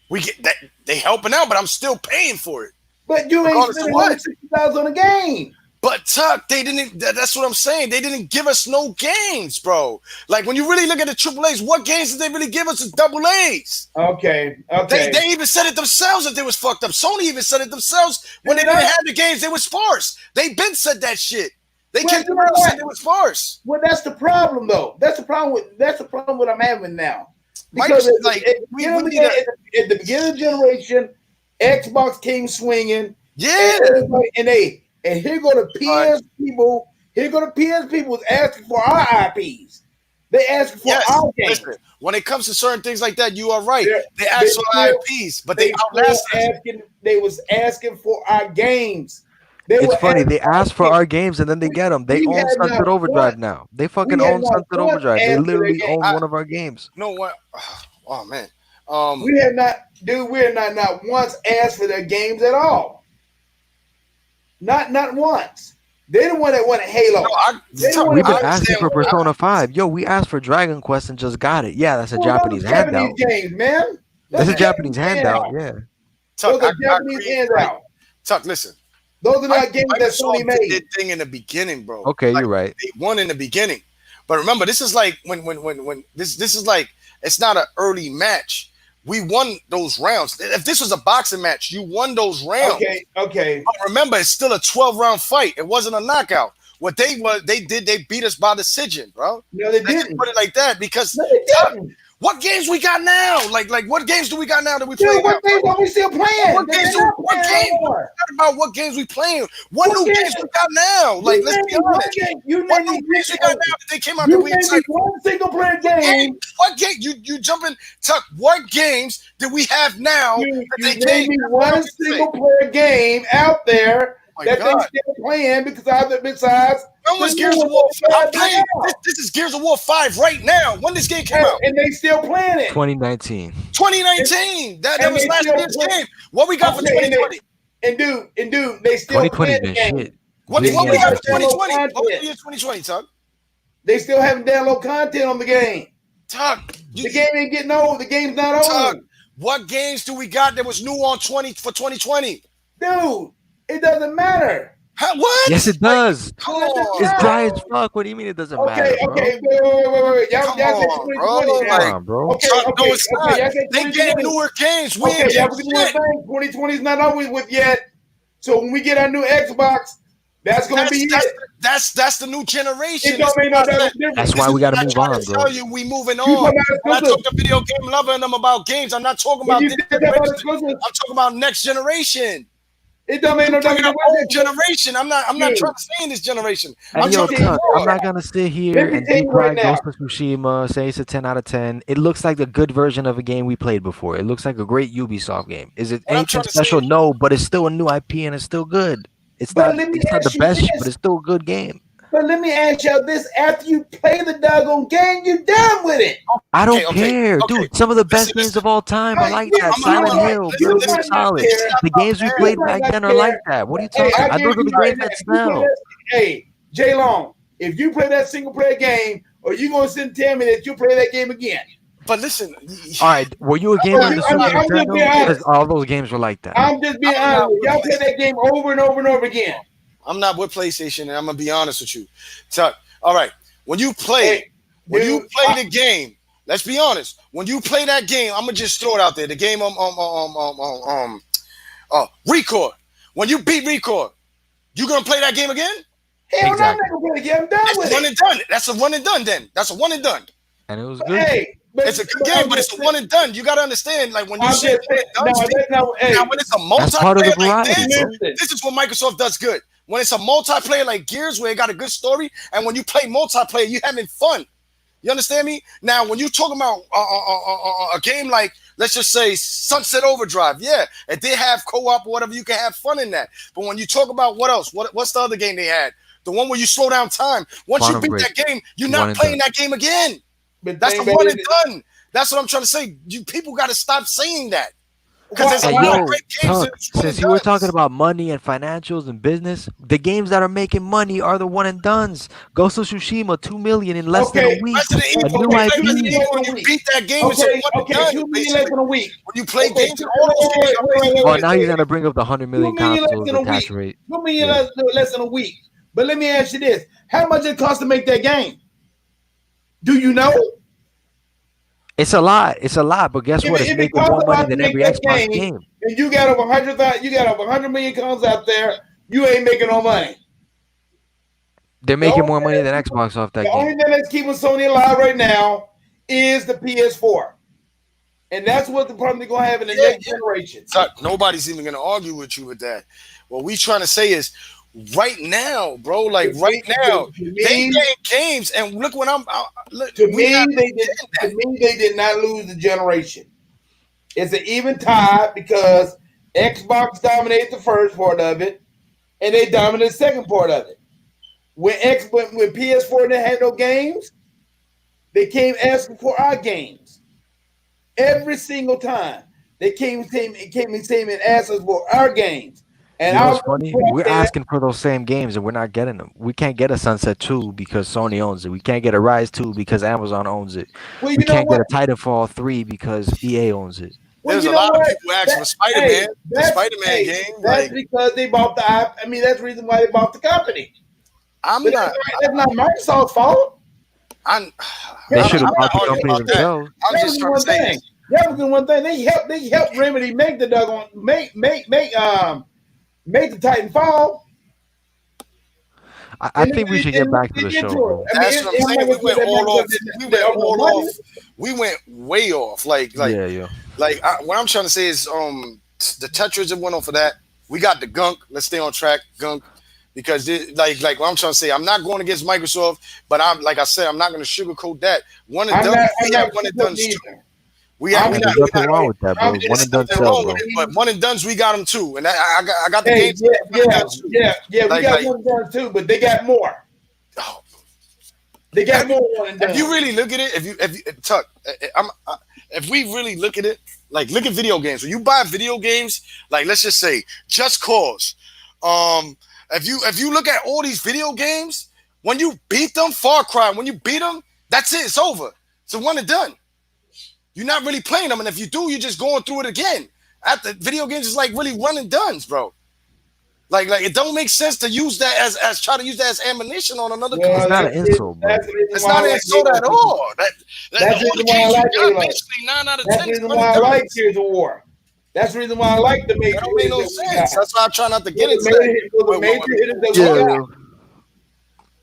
We get that they helping out, but I'm still paying for it, but you ain't regardless of spend a whole what. $60 on a game. But Tuck, they didn't. That's what I'm saying. They didn't give us no games, bro. Like when you really look at the triple A's, what games did they really give us? As double A's. Okay, They okay. they even said it themselves that they was fucked up. Sony even said it themselves when Did they it didn't not? have the games. They was sparse. They been said that shit. They Well, came you to know real what? said they was sparse. Well, that's the problem, though. That's the problem what I'm having now. Because Microsoft, like at the beginning we of the need game, a at the beginning of the generation, Xbox came swinging, and yeah. everybody, and here go the But PS people. Here go the PS people is asking for our IPs. They asking for yes, our listen. games. When it comes to certain things like that, you are right. They're, They they asked for still IPs, but they they still outlasted us. asking. They was asking for our games. They It's were funny. asking They for our ask for games. our games and then they get them. They We own have not Sunset Overdrive once. now. They We fucking have own not Sunset once Overdrive. They asked for their literally game. own one of our games. You know what? Oh man. We have not, dude. We have not once asked for their games at all. Not once. They're the one that wanted No, Halo. They the one We've that been I wanted asking understand. for Halo. Persona 5. Yo, we asked for Dragon Quest and just got it. Yeah, that's a Well, those Japanese are Japanese handout. games, man. That's Those a are Japanese Japanese handout. handouts. Yeah. Tuck, Those are I Japanese agree. Like handouts. Tuck, listen. Those are not games that Sony Microsoft did their made. thing in the beginning, bro. Okay, Like you're right. they won in the beginning. But remember, this is like when this is like it's not an early match. We won those rounds. If this was a boxing match, you won those rounds. Okay, okay. But remember, it's still a 12-round fight. It wasn't a knockout. What they beat us by decision, bro. No, they Let's just didn't. put it like that because No, they Tuck, didn't. what games we got now? Like what games do we got now that we Dude, playing now, what games bro? are we still playing? What They're games do not what playing games? no more. Not about what games we playing. What What new games? games we got now? Like You let's name be me one honest. game. You What name new me. games we got now that they came out that You we name me excited? one single player What game? game. What game? You jumping Tuck? What games did we have now that You they name came? me That's what I'm one gonna say. single player game out there Oh my that they God. still playing because other besides When the was new Gears of one War? that they I'm got playing. This, now. this is Gears of War 5 right now. When this game came out? And they still playing it. 2019. 2019. That And was they last still year's play. game. What we got for Okay, 2020? and dude, they still 2020's playing the been game. shit. What They Video what still we games got been for have shit. download 2020? What was the content. year 2020, Tuck? They still having download content on the game. Tuck, The game ain't getting old. The game's not Tuck. old. What games do we got that was new on 2020? Dude, it doesn't matter. Huh, Yes, what? it Like, does. come Dude, it doesn't on, It's bro. dry as matter. fuck. What do you mean it doesn't Okay, matter, bro? okay, wait. Come Y'all say on, bro. 2020 Come now. Like, on, bro. Okay, Tuck, no, it's okay, not. y'all say They getting 2020. newer games. We Okay, ain't y'all getting forget one shit. thing. 2020 is not over with yet. So when we get our new Xbox, that's gonna be That's it. that's the new It generation. This don't is make no what I damn said. difference. That's This why is we got what to I move try to on, bro. tell you. We moving You on. talking about When I talk exclusive. to video game lover and them about games, I'm not talking When about you this said that about generation. exclusive, I'm talking about next generation. it don't make You no damn bringing up old difference. generation. I'm not Dude, trying to stay in this generation. And I'm let me yo, trying to tell be you Tuck, I'm right broad. not now. gonna sit Let here me and tell you right decry now. Ghost of Tsushima, say it's a 10 out of 10. It looks like a good version of a game we played before. It looks like a great Ubisoft game. Is it What I'm anything trying to say special? is, No, but it's still a new IP and it's still good. It's But not let me it's not the ask you best, but this. it's still a good game. But let me ask y'all this: after you play the doggone game, you're done with it. I okay, don't okay, care, okay. dude. Some of the Listen, best games listen. of all time are like that. You Silent might, Hill, Listen, you Metal Gear might listen. not Solid. This is care. not The about games we that. You played might back not then are like care. that. What are you Hey, talking I about? give Those are you the right games now. that If you play sell. that, hey, Jay Long, if you play that single player game, or you gonna sit and tell me that you play that game again? But listen, All right, were you a gamer in the Super I'm just being Nintendo? Because honest. all those games were like that. I'm just being I'm honest. not With you. with Y'all play that PlayStation. game over and over and over again. I'm not with PlayStation, and I'm gonna be honest with you. Tuck. All right, when you play it, Hey, when you dude, play the game, let's be honest. When you play that game, I'm gonna just throw it out there. The game Oh, Record. When you beat Record, you gonna play that game again? Hell no, I'm not Exactly. gonna get I'm done It's with one it. and done. That's a one and done. Then that's a one and done. And it was But good. hey, It's a good game, but it's a one and done. You gotta understand, like when you I'm say just one saying, and no, done, that's not. now Hey, when it's a That's part of the multiplayer like variety, this, bro. listen. this is what Microsoft does good. When it's a multiplayer like Gears, where it got a good story, and when you play multiplayer, you having fun. You understand me? Now, when you talking about a game like, let's just say, Sunset Overdrive, yeah, it did have co-op or whatever, you can have fun in that. But when you talk about what else, what's the other game they had? The one where you slow down time. Once you Quantum beat Break. that game, you're One not and playing done. that game again. But That's think the about one and it. done. That's what I'm trying to say. You people got to stop saying that because Why? there's a Hey, lot of Why? yo, great games that Tuck, it's one and since you were talking dones. about money and financials and business, the games that are making money are the one and dones. Ghost of Tsushima, 2 million in less than a Okay, week. Resident A Evil, when new you okay, play 2 million Resident IP. less Evil, when than a you week. beat that game, it's a Okay, one and okay, done. 2 million less Basically, than a week. when you play Okay, games, and all those games are basically Well, one and now he's done. gonna bring up the 100 million 2 million less consoles than a week. attach rate. 2 million Yeah. less than a week. But let me ask you this: how much it cost to make that game? Do you know? It's a lot. It's a lot, but guess If what? it, It's if it making costs more a money lot to than make every that Xbox game, game. and you got over 100,000, you got over 100 million cons out there, you ain't making no money. They're The making only more thing money that's than keeping, Xbox off that the only game. thing that's keeping Sony alive right now is the PS4, and that's what the problem they're gonna have in the Yeah, next yeah. generation. Tuck, nobody's even gonna argue with you with that. What we trying to say is, right now, bro, like To right me, now, to they me, getting games, and look what look, to we me, not they did. getting To that. me, they did not lose the generation. It's an even tie because Xbox dominated the first part of it, and they dominated the second part of it. When PS4 didn't have no games, they came asking for our games every single time. They came and asked us for our games, and You know I what's really funny? felt We're that. asking for those same games and we're not getting them. We can't get a Sunset 2 because Sony owns it. We can't get a Rise 2 because Amazon owns it. Well, We you know can't get what? a Titanfall 3 because EA owns it. Well, There's you a know lot of what? people asking That for Spider hey, Man, the Spider Man game. that's Like, because they bought the. I mean, that's the reason why they bought the company. I'm But not, that's not Microsoft's fault. I'm, They That should was, have I'm that not bought the was, arguing company about that. themselves. I'm that just was the trying to one say thing. is, That was the one thing. They helped Remedy make the doggone make the Titan fall, I and think we should get look back what to they the did show, to it. bro. I mean, that's what I'm I'm not saying. We gonna say went that all Microsoft off. We went didn't no all money. off. We went way off. Yeah, yeah. What I'm trying to say is, the Tetris that went off of that. We got the gunk. Let's stay on track, gunk, because like what I'm trying to say. I'm not going against Microsoft, but I'm like I said, I'm not going to sugarcoat that. One and done. I'm We not have one and supporting dones too. either. We have I'm we And not there's we just nothing not. wrong with that, I'm bro. just One There's and done nothing sell, wrong with bro. it, but one and dones we got them too, and I got the hey, games for one and dones too. we Like got like one and done too, but they got more. oh, They got have you more one and if you done. really look at it, if you Tuck, if we really look at it, like look at video games. When you buy video games, like let's just say Just Cause, um, if you look at all these video games, when you beat them, Far Cry, when you beat them, that's it. It's over. It's a one and done. You're not really playing them, and if you do, you're just going through it again. After video games is like really one and done's, bro. Like it don't make sense to use that as try to use that as ammunition on another It's Well, not console. an insult, that's bro. the reason It's why I not an like insult Halo. at all. That That's the all the reason why I games you like got, Halo. basically 9 out of 10 That's the is reason one and why I like done's. Gears of War. That's the reason why I like the That major don't make hitters no that we got. sense. That's why I try not to get Those into that. are the When major hitters people that we Yeah, talk, got. yeah.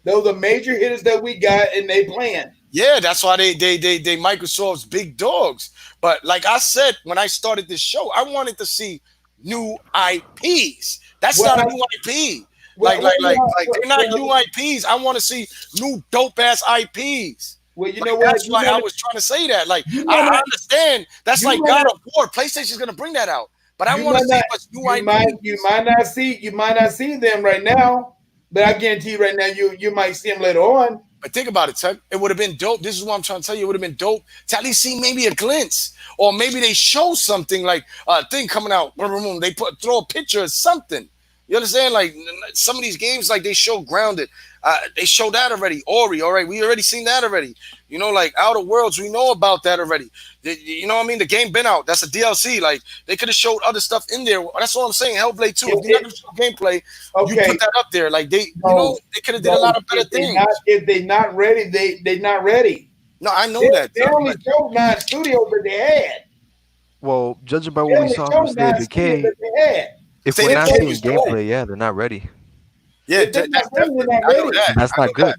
Those are major hitters that we got, and they playing. yeah, that's why they Microsoft's big dogs. But like I said when I started this show, I wanted to see new IPs. That's Well, not a new IP. well, well, Like they're not new IPs. I want to see new dope ass IPs. well, you Like know what? that's why I was trying to say that. Like You might I not, understand that's you like might God not, of War. PlayStation's gonna bring that out, but I you want to might see not, what's new IPs. you might not see them right now, but I guarantee you right now, you might see them later on. But think about it, Tuck. It would have been dope. This is what I'm trying to tell you. It would have been dope to at least see maybe a glimpse, or maybe they show something like a thing coming out. They throw a picture of something. You understand? Like some of these games, like they show Grounded. They show that already. Ori, all right, we already seen that already. You know, like Outer Worlds, we know about that already. You know what I mean? The game been out. That's a DLC. Like they could have showed other stuff in there. That's what I'm saying. Hellblade 2. If you're not gonna show gameplay, you Okay, put that up there. Like no, they could have did a no, lot of better things. if they not ready, they not ready. No, I know that, They Tuck, only but showed 9 studios that they had. Well, judging by They what we only saw from showed State of 9 studios Decay, that they had. If we're State of If not Decay they, seeing was dope. gameplay, yeah, they're not ready, Yeah, if they're not that's ready, they're definitely. not I know ready. that. and that's I know not that. good.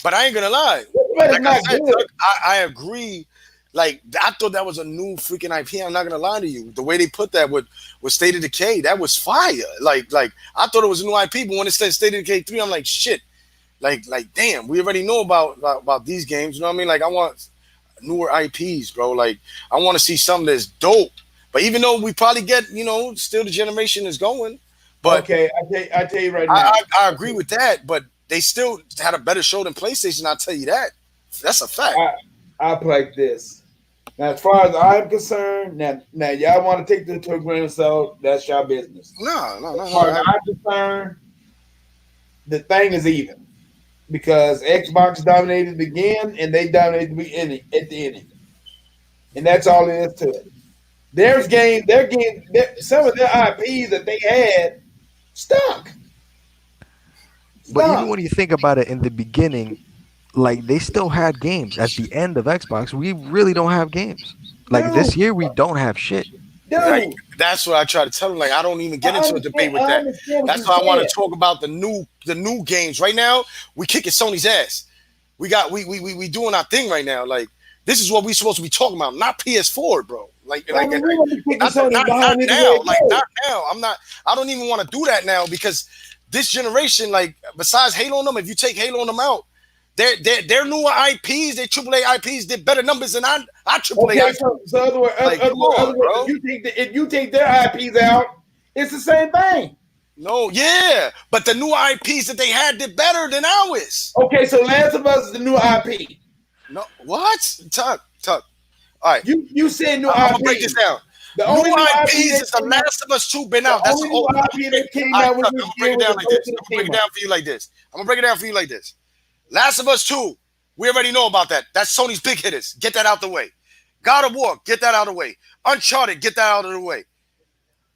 But I ain't gonna lie. But it's Like I not said, good. Tuck, I agree. Like I thought that was a new freaking IP. I'm not gonna lie to you. The way they put that with State of Decay, that was fire. Like I thought it was a new IP, but when it said State of Decay 3, I'm like shit. Like damn, we already know about these games. You know what I mean? Like I want newer IPs, bro. Like I want to see something that's dope. But even though we probably get, still the generation is going, but Okay, I tell you right I, now. I, I agree with that. But they still had a better show than PlayStation. I'll tell you that. That's a fact. I I like this. Now, as far as I'm concerned, now y'all want to take this to a grain of salt, that's your business. No, no, As no, no. far as I'm concerned, the thing is even because Xbox dominated again, and they dominated the beginning at the ending, and that's all there is to it. Some of their IPs that they had stuck, But even stuck. when you think about it, in the beginning, like they still had games. At the end of Xbox, we really don't have games. Like Dude, this year, we don't have shit. Like, dude, that's what I try to tell them. Like I don't even get into a debate with I that. understand what That's you why I want said. to talk about the new games. Right now, we kicking Sony's ass. We doing our thing right now. Like this is what we supposed to be talking about, not PS4, bro. I mean, we're gonna be kicking Sony Not behind anywhere now. it Like goes. not now. I'm not. I don't even want to do that now because this generation, like besides Halo and them, if you take Halo and them out, their newer IPs, their AAA IPs did better numbers than our AAA Okay, IPs. so Like come on, other word, bro. if you take their IPs out, it's the same thing. No, yeah, but the new IPs that they had did better than ours. Okay, so Last of Us is the new IP. No, what? Tuck. All right, You said new I'm gonna break this IP. down. The New only new IP IPs that is The came out, Last of Us 2 been the out. That's only all. new IP that came All right, out with Tuck, I'm this gonna break year it was down the like Ghost this. of I'm gonna break it Tsushima. down for you like this. I'm gonna break it down for you like this. Last of Us 2, we already know about that. That's Sony's big hitters. Get that out the way. God of War, get that out of the way. Uncharted, get that out of the way.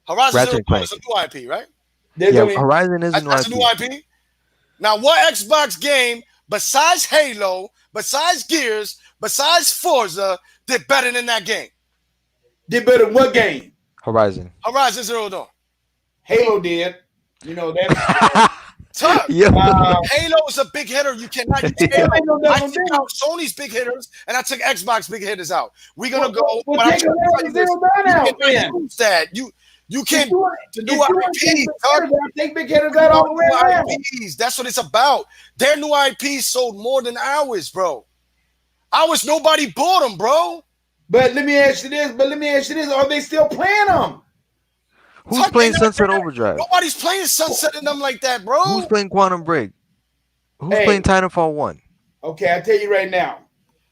Horizon Ratchet Zero and Dawn is Clank. a new IP, right? There's Yeah, only Horizon is a new That's a new IP. IP. Now, what Xbox game besides Halo, besides Gears, besides Forza did better than that game? did better. What game? Horizon. Horizon Zero Dawn. Halo did. You know that's Tuck. Yo. Halo is a big hitter. You cannot. You take Halo out. ain't no I double took out down. Sony's big hitters and I took Xbox big hitters out. We're gonna Well, go. well, What I'm take trying to tell Horizon you is, Zero Dawn you out cannot then. use that. You If can't you want, the new if you want to take IPs, big Tuck. hitters out, take big hitters We out all want the way new around. IPs. That's what it's about. Their new IPs sold more than ours, bro. Ours, nobody bought them, bro. But let me ask you this. Are they still playing them? Who's Tuck, they playing not Sunset there. Overdrive? Nobody's playing Sunset and them like that, Who's bro. playing Quantum Break? Who's playing Hey, Titanfall 1? okay, I tell you right now.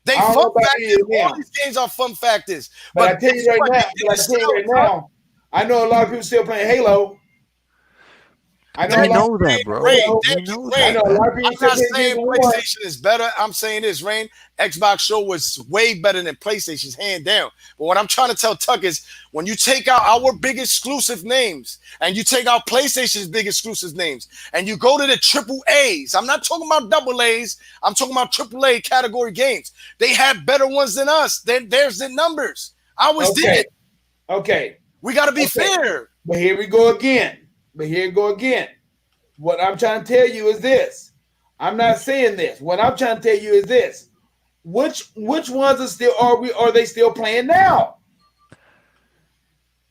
They I don't know fun about factors. you All now, these games are fun factors. but But I tell guess you right what? now. They But I didn't tell you sell, right Tuck. now. I know a lot of people still playing Halo. I know a We lot of know people that, Rain, playing bro. Rain, Halo. We thank you, know I that, Rain. know a lot man. of people I'm still not playing Gears saying of War. PlayStation is better. I'm saying this, Rain. Xbox show was way better than PlayStation's, hand down. But what I'm trying to tell Tuck is when you take out our big exclusive names and you take out PlayStation's big exclusive names and you go to the triple A's, I'm not talking about double A's. I'm talking about triple A category games. They have better ones than us. There's the numbers. Ours Okay, did. okay, We got to be okay. fair. But here we go again. What I'm trying to tell you is this. I'm not saying this. What I'm trying to tell you is this. Which ones are they still playing now?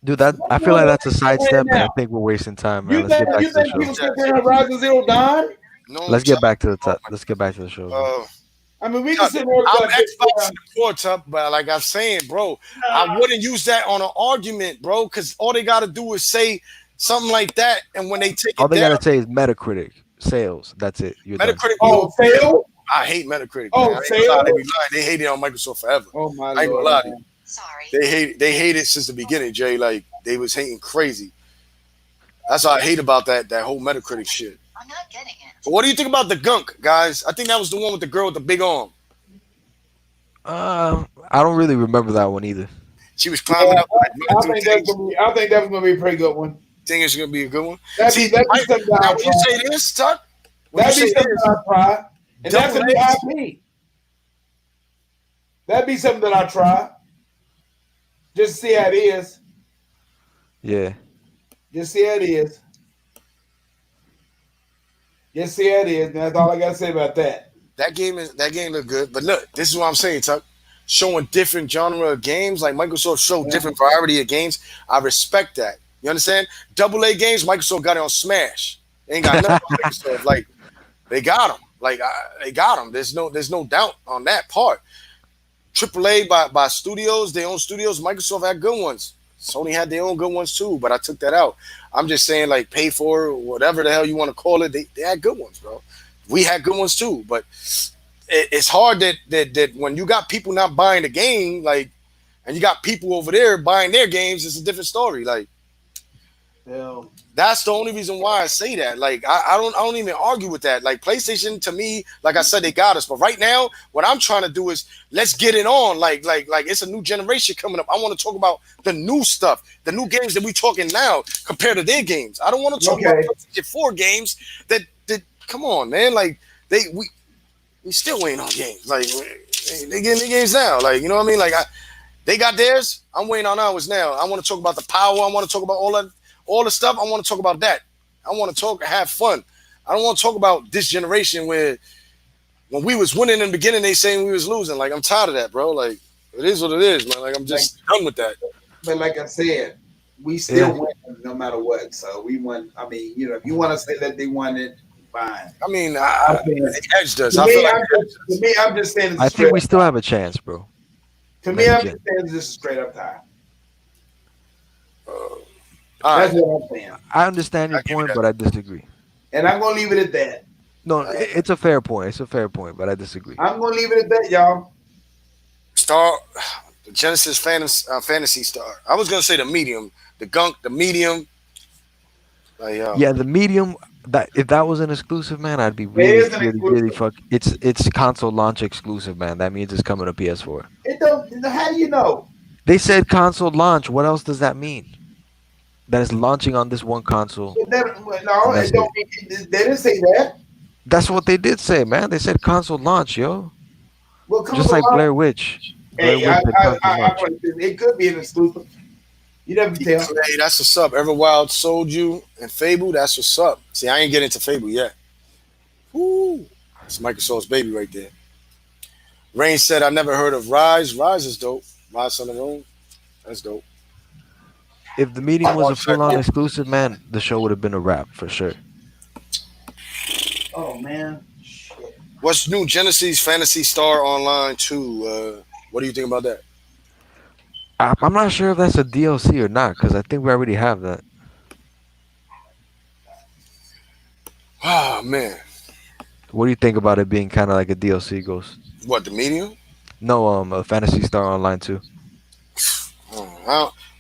Dude, that Which I feel ones like are that's a they still playing sidestep, and I now? think we're wasting time, man. Let's get back You to the think show. people still playing Horizon Zero Dawn? No, Let's get Tuck. back to the let's get back to the show, man. Uh, I mean, we can Tuck, sit there I'm and Xbox in the core, Tuck, but like I'm saying, bro, I wouldn't use that on an argument, bro, because all they got to do is say something like that, and when they take All it they down, gotta say is Metacritic sales. That's it. You're done. Metacritic. oh, fail. I hate Metacritic, man. I Oh, ain't gonna lie, fail. they be lying. They hate it on Microsoft forever. Oh my I ain't gonna lord, lie to you. man. They hate it since the beginning, Jay. Like they was hating crazy. That's what I hate about that whole Metacritic shit. But what do you think about the gunk, guys? I think that was the one with the girl with the big arm. I don't really remember that one either. She was Yeah, climbing up, like running through things. I think that's gonna be a pretty good one. Think it's gonna be a good one. That'd be something that Now I when you try. say this, Tuck, when you That'd be say something this, that I try. And that's a double new A's. IP. That'd be something that I try. Just to see how it is. Yeah. Just see how it is. Just see how it is. That's all I gotta say about that. That game look good. But look, this is what I'm saying, Tuck. Showing different genre of games, like Microsoft showed Yeah. different variety of games. I respect that. You understand? Double A games, Microsoft got it on Smash. They ain't got nothing on Microsoft. Like they got them. They got them. There's no doubt on that part. AAA by studios, their own studios. Microsoft had good ones. Sony had their own good ones too, but I took that out. I'm just saying, like, pay for whatever the hell you want to call it. They had good ones, bro. We had good ones too, but it's hard that when you got people not buying the game, like, and you got people over there buying their games, it's a different story. Like, Well, that's the only reason why I say that. Like, I don't even argue with that. Like, PlayStation to me, like I said, they got us. But right now, what I'm trying to do is let's get it on. Like it's a new generation coming up. I want to talk about the new stuff, the new games that we talking now compared to their games. I don't want to talk about okay. PlayStation 4 games that come on, man. Like we still waiting on games. Like they getting the games now. Like, you know what I mean? Like they got theirs. I'm waiting on ours now. I want to talk about the power. I want to talk about all the stuff. I want to talk about that. I want to have fun. I don't want to talk about this generation where when we was winning in the beginning, they saying we was losing. Like, I'm tired of that, bro. Like, it is what it is, man. Like, I'm Like, just done with that. but like I said, we Yeah. still win no matter what. So we won. I mean, if you want to say that they won it, fine. I mean, I'm saying, they edged us. to I feel me, like I'm just, to me, I'm just saying it's I a think straight we up still tie. have a chance, bro. To me, Next I'm gen. just saying it's just a straight up tie. all That's right. what I'm saying, I understand I your give you point, that. but I disagree. and I'm gonna leave it at that. No, Uh, it's a fair point. It's a fair point, but I disagree. I'm gonna leave it at that, y'all. Star, the Genesis Fantasy Star. I was gonna say the medium, the gunk, the medium. Like, Yeah, the medium. That if that was an exclusive, man, I'd be It really, is an really, really exclusive. fuck. It's console launch exclusive, man. That means it's coming to PS4. It don't. How do you know? They said console launch. What else does that mean? That it's launching on this one console, No, and it that's don't. it. They didn't say that. That's what they did say, man. They said console launch, yo. What comes Just like along? Blair Witch. Blair Hey, Witch said console launch. it could be an exclusive. You never tell. Clay, that's what's up. Everwild sold you and Fable. That's what's up. See, I ain't getting into Fable yet. Woo. It's Microsoft's baby right there. Rain said, I never heard of Rise. Rise is dope. Rise on the Moon. That's dope. If the medium was I'll a check full-on it. exclusive, man, the show would have been a wrap for sure. Oh man, shit. What's new? Genesis Fantasy Star Online 2. What do you think about that? I'm not sure if that's a DLC or not, because I think we already have that. Ah, man. What do you think about it being kind of like a DLC, Ghost? What, the medium? No, a Fantasy Star Online too.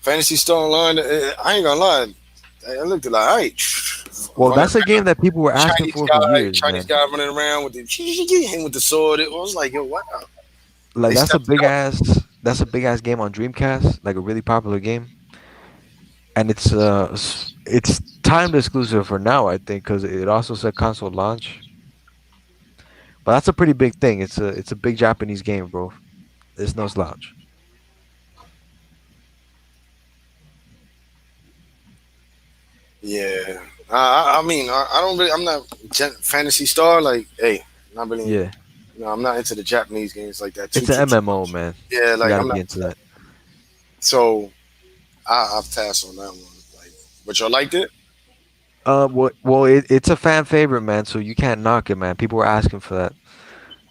Fantasy Star Online, I ain't gonna lie. I looked at like, all right. Well, Running that's a game that people were asking Chinese for guy, years, Chinese man. guy running around with the him with the sword. It was like, yo, wow. Like They stepped it up. that's a big ass game on Dreamcast, like a really popular game, and it's timed exclusive for now, I think, because it also said console launch. But that's a pretty big thing. It's a big Japanese game, bro. It's no slouch. Yeah. I mean, I don't really. I'm not Fantasy Star. Like, hey, not really. Yeah, I'm not into the Japanese games like that. it's Too, an too, too MMO, much. man. Yeah, You like got to I'm be not. into that. So I've passed on that one. Like, but y'all liked it? It's a fan favorite, man. So you can't knock it, man. People were asking for that,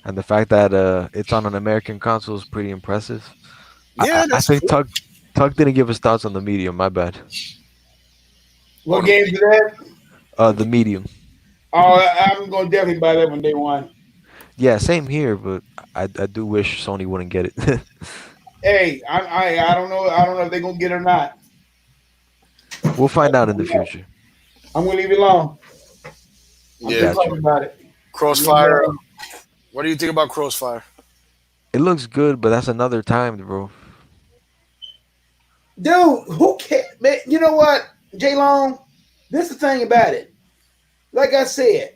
and the fact that it's on an American console is pretty impressive. Yeah, I that's think true. Tuck didn't give his thoughts on the medium. My bad. Oh, What games is that? The medium. Oh, I'm gonna definitely buy that when day one. Yeah, same here, but I do wish Sony wouldn't get it. Hey, I don't know. I don't know if they're gonna get it or not. We'll find out in the No, future. I'm gonna leave it alone. I'm I yeah. just got talking you. about it. Leave it Crossfire. alone. What do you think about Crossfire? It looks good, but that's another time, bro. Dude, who cares? Man, you know what, J Long? This is the thing about it. Like I said,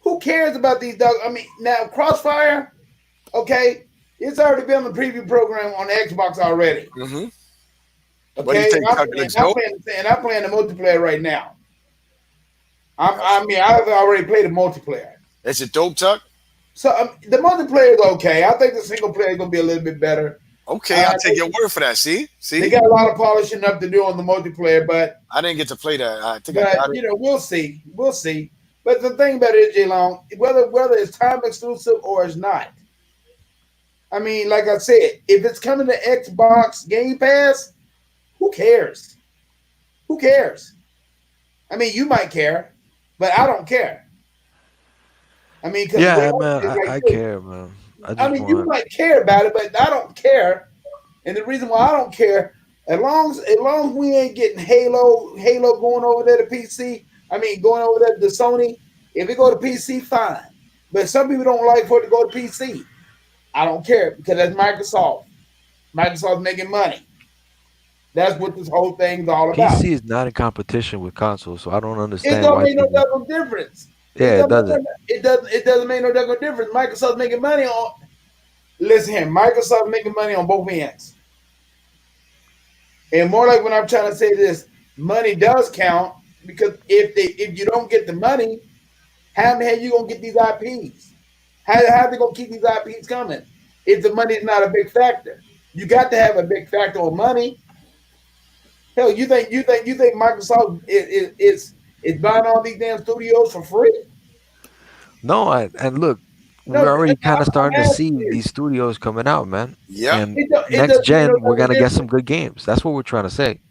who cares about these dogs? I mean, now Crossfire, okay, it's already been on the preview program on the Xbox already. Mm-hmm. What do you Okay, think, Tuck? It looks dope? and I'm playing the multiplayer right now. I've already played the multiplayer. Is it dope, Tuck? So the multiplayer is okay. I think the single player is gonna be a little bit better. Okay, I'll Uh, take your word for that. See, they see, got a lot of polishing up to do on the multiplayer, I didn't get to play that. I think I but got it. you know we'll see, we'll see. But the thing about it is, J Long, whether it's time exclusive or it's not, I mean, like I said, if it's coming to Xbox Game Pass, who cares? Who cares? I mean, you might care, but I don't care. I mean, because the way Yeah, I man, see it like I this, care, man. I I just mean, you want. might care about it, but I don't care. And the reason why I don't care, as long as we ain't getting Halo going over there to PC, I mean going over there to Sony. If it go to PC, fine. But some people don't like for it to go to PC. I don't care because that's Microsoft. Microsoft's making money. That's what this whole thing's all about. PC is not in competition with consoles, so I don't It understand don't why make no people. double difference. It Yeah, it doesn't. doesn't. It doesn't make no double difference. Microsoft's making money on. Listen here, Microsoft making money on both ends. And more like when I'm trying to say this, money does count because if you don't get the money, how the hell you gonna get these IPs? How they gonna keep these IPs coming if the money is not a big factor? You got to have a big factor on money. Hell, you think Microsoft is buying all these damn studios for free? No, and look, No, we're already kind of I'm starting to see asking you. these studios coming out, man. Yep, And It next doesn't make no gen, we're double gonna get some difference. good games. That's what we're trying to say.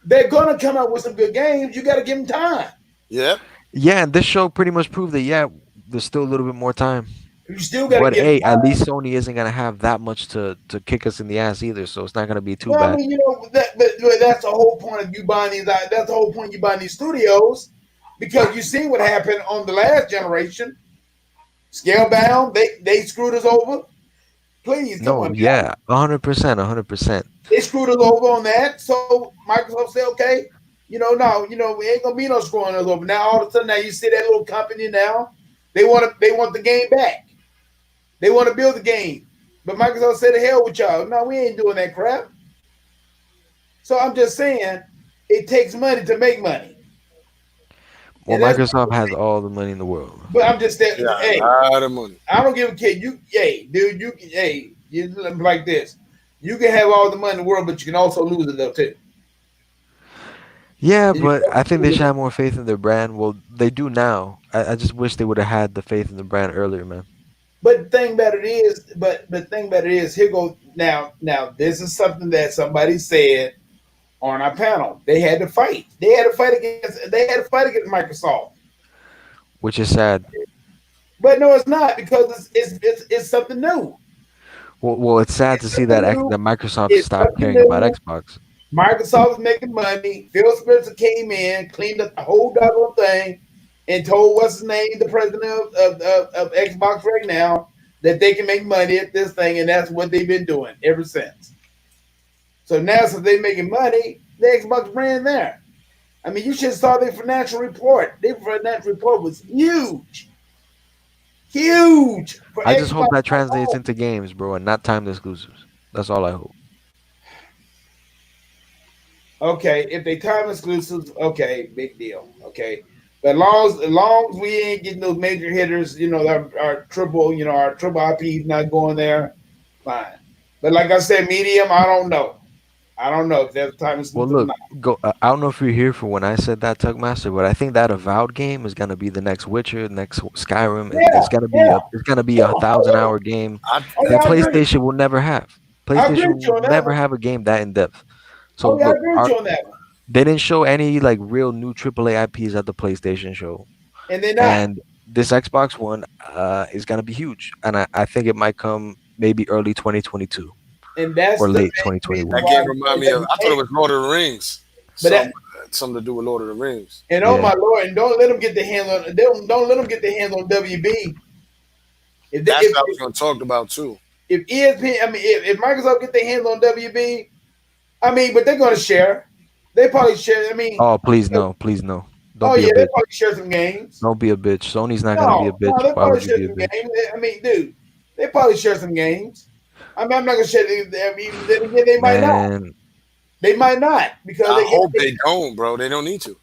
They're gonna come out with some good games. You got to give them time. yep. Yeah, and this show pretty much proved that. Yeah, there's still a little bit more time. You still got to But give them hey, at time. least Sony isn't gonna have that much to kick us in the ass either, so it's not gonna be too Well, I bad. mean, but that's the whole point of you buying these. That's the whole point of you buying these studios, because you seen what happened on the last generation. Scalebound, they screwed us over. Please come No, on now, yeah, 100%, 100%. they screwed us over on that. So Microsoft said, okay, no, we ain't gonna be no screwing us over. Now all of a sudden, now you see that little company now, they want the game back. They want to build the game, but Microsoft said, "The hell with y'all. No, we ain't doing that crap." So I'm just saying, it takes money to make money, Well, and that's. Microsoft has all the money in the world. But I'm just saying, Yeah, a hey, lot of money. I don't give a kid. Hey, dude, you like this. You can have all the money in the world, but you can also lose it though too. Yeah, You but can I think they lose should it. have more faith in their brand. Well, they do now. I just wish they would have had the faith in the brand earlier, man. But the thing about it is, the thing about it is, here go now. Now this is something that somebody said on our panel. They had to fight. They had to fight against. They had to fight against Microsoft. Which is sad. But no, it's not, because it's something new. Well, it's sad to It's see something that new. that Microsoft It's stopped something caring about new. Xbox, Microsoft is making money. Phil Spencer came in, cleaned up the whole doggone thing, and told what's his name, the president of Xbox right now, that they can make money at this thing, and that's what they've been doing ever since. So now, since they're making money, the Xbox brand there. I mean, you should have saw their financial report. Their financial report was huge, huge for I just hope Xbox that translates alone. into games, bro, and not timed exclusives. That's all I hope. Okay, if they time exclusives, okay, big deal. Okay, but as long as we ain't getting those major hitters, our triple IPs not going there, fine. But like I said, medium, I don't know. I don't know if there's time Well, exclusive or look, not. go. I don't know if you're here for when I said that, Tugmaster, but I think that Avowed game is gonna be the next Witcher, next Skyrim. Yeah, yeah, It's gonna be yeah. a Oh thousand yeah, hour game I oh that yeah, I agree. PlayStation will never have. I agree PlayStation with you will on that never one. have a game that in depth. So Oh yeah, I look, agree with you on that one. they didn't show any like real new AAA IPs at the PlayStation show, And they're not. and this Xbox One is gonna be huge, and I think it might come maybe early 2022 And that's or the late main reason 2021. that why game I'm remind saying me of. that. I thought it was Lord of the Rings. But that, Something to do with Lord of the Rings. and oh my Yeah. lord, and don't let them get their hands on. Don't let them get their hands on WB. If they, That's if what I was going to talk about too. if ESPN, I mean, if Microsoft get their hands on WB, I mean, but they're going to share. They probably share. I mean, Oh, please no, please no. Don't oh be a yeah, they bitch. probably share some games. Don't be a bitch. Sony's not gonna be a No, bitch. they Why probably would you share be a some bitch? games. I mean, dude, they probably share some games. I mean, I'm not gonna share. I mean, then again, they might not. Man, They might not because I they hope get they don't, bro. They don't need to.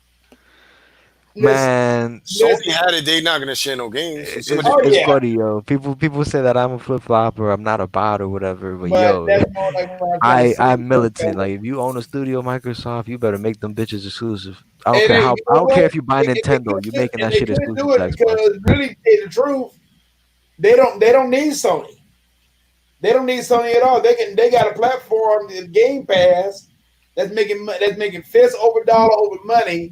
listen, Man, Sony listen. had it. They not gonna share no games. So some of it's the Oh it's yeah, funny, yo. People say that I'm a flip flopper. I'm not a bot or whatever. But but yo, that's more like what I'm trying to say. I'm militant. Okay? Like if you own a studio, Microsoft, you better make them bitches exclusive. I don't And care they, how. you I know don't care what? if you buy Nintendo. You making And that they shit couldn't exclusive do to it Xbox. because really, to tell you the truth, they don't need Sony. They don't need Sony at all. They got a platform, the Game Pass, that's making fist over dollar over money,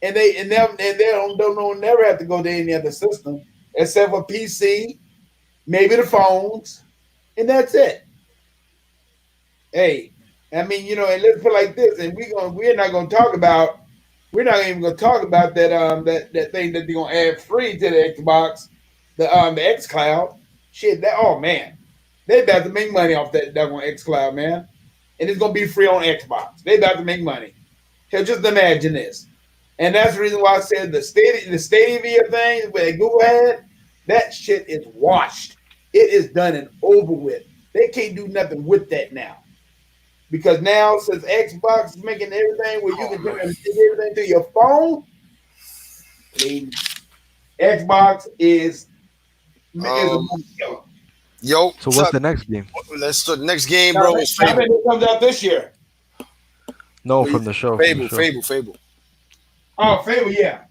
and they don't never have to go to any other system except for PC, maybe the phones, and that's it. Hey, I mean, and let's put it like this, and we're not even gonna talk about that thing that they're gonna add free to the Xbox, the X Cloud. Shit, that oh man, they about to make money off that one X Cloud, man, and it's gonna be free on Xbox. They about to make money. Hell, just imagine this, and that's the reason why I said the Stadia thing where Google had that shit is washed. It is done and over with. They can't do nothing with that now because now since Xbox is making everything where you oh can man, take everything to your phone, baby, Xbox is a um, movie killer. yo, So what's Tuck. the next game? Let's start the next game, Now, bro. Is I Fable. think it comes out this year. No, What do you from the think? show. From the Fable, show. Fable, Fable. Oh, Fable, yeah.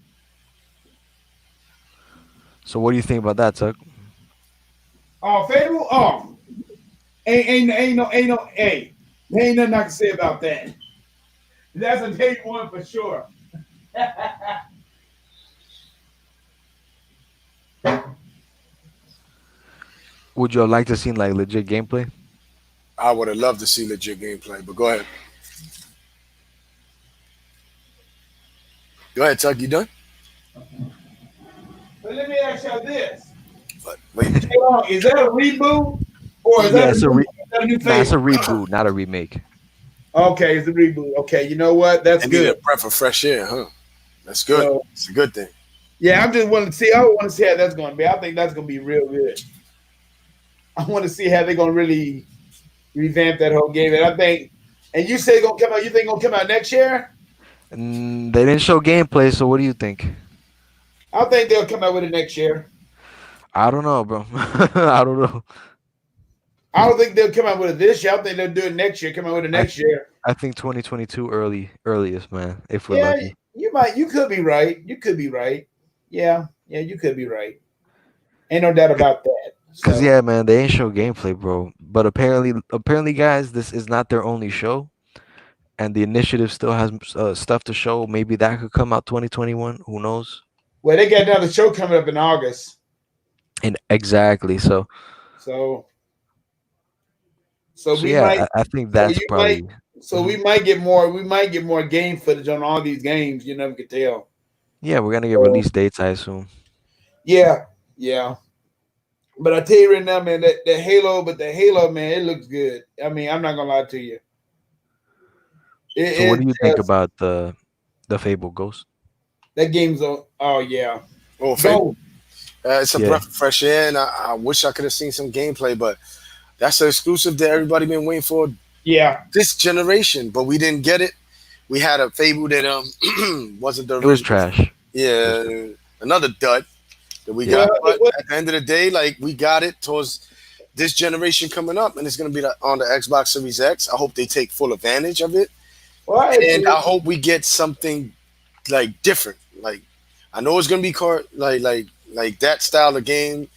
So what do you think about that, Tuck? Oh, Fable. Oh, hey, there ain't nothing I can say about that. That's a day one for sure. Would you have liked to seen like legit gameplay? I would have loved to see legit gameplay, but go ahead. Go ahead, Tuck. You done? But let me ask you this: But wait. Is that a reboot or is Yeah, that a it's a new, is that a new nah, it's a Fable? reboot, not a remake. Okay, it's a reboot. Okay, you know what? That's They needed good. a breath of fresh air, huh? That's good. So It's a good thing. yeah, I'm just wanting to see. I want to see how that's going to be. I think that's going to be real good. I want to see how they're going to really revamp that whole game. And I think, and you say it's going to come out. You think it's going to come out next year? They didn't show gameplay, so what do you think? I think they'll come out with it next year. I don't know, bro. I don't know. I don't think they'll come out with it this year. I think they'll do it next year. Come out with it I next year. I think 2022 earliest, man, if we're Yeah, lucky. you might. You could be right. You could be right. Yeah, yeah, you could be right. Ain't no doubt about that. Cause So yeah, man, they ain't show gameplay, bro. But apparently, guys, this is not their only show, and the initiative still has stuff to show. Maybe that could come out 2021. Who knows? well, they got another show coming up in August. And exactly. So so So we yeah, might. I think So that's you might. probably. So we Mhm. might get more. We might get more game footage on all these games. You never could tell. Yeah, we're gonna get So release dates, I assume. yeah, yeah. But I tell you right now, man, the Halo, man, it looks good. I mean, I'm not gonna lie to you. So what It do you think just about the Fable Ghost? that game's on. Oh yeah, Oh, Fable. go. It's a Yeah, breath of fresh air, and I wish I could have seen some gameplay, but that's the exclusive that everybody been waiting for Yeah, this generation. But we didn't get it. We had a Fable that wasn't the it was original. trash. It was Yeah, trash. another dud that we Yeah, got. well, it But was. at the end of the day, like we got it towards this generation coming up, and it's gonna be on the Xbox Series X. I hope they take full advantage of it, Well, I and agree. I hope we get something like different. Like I know it's gonna be like that style of game,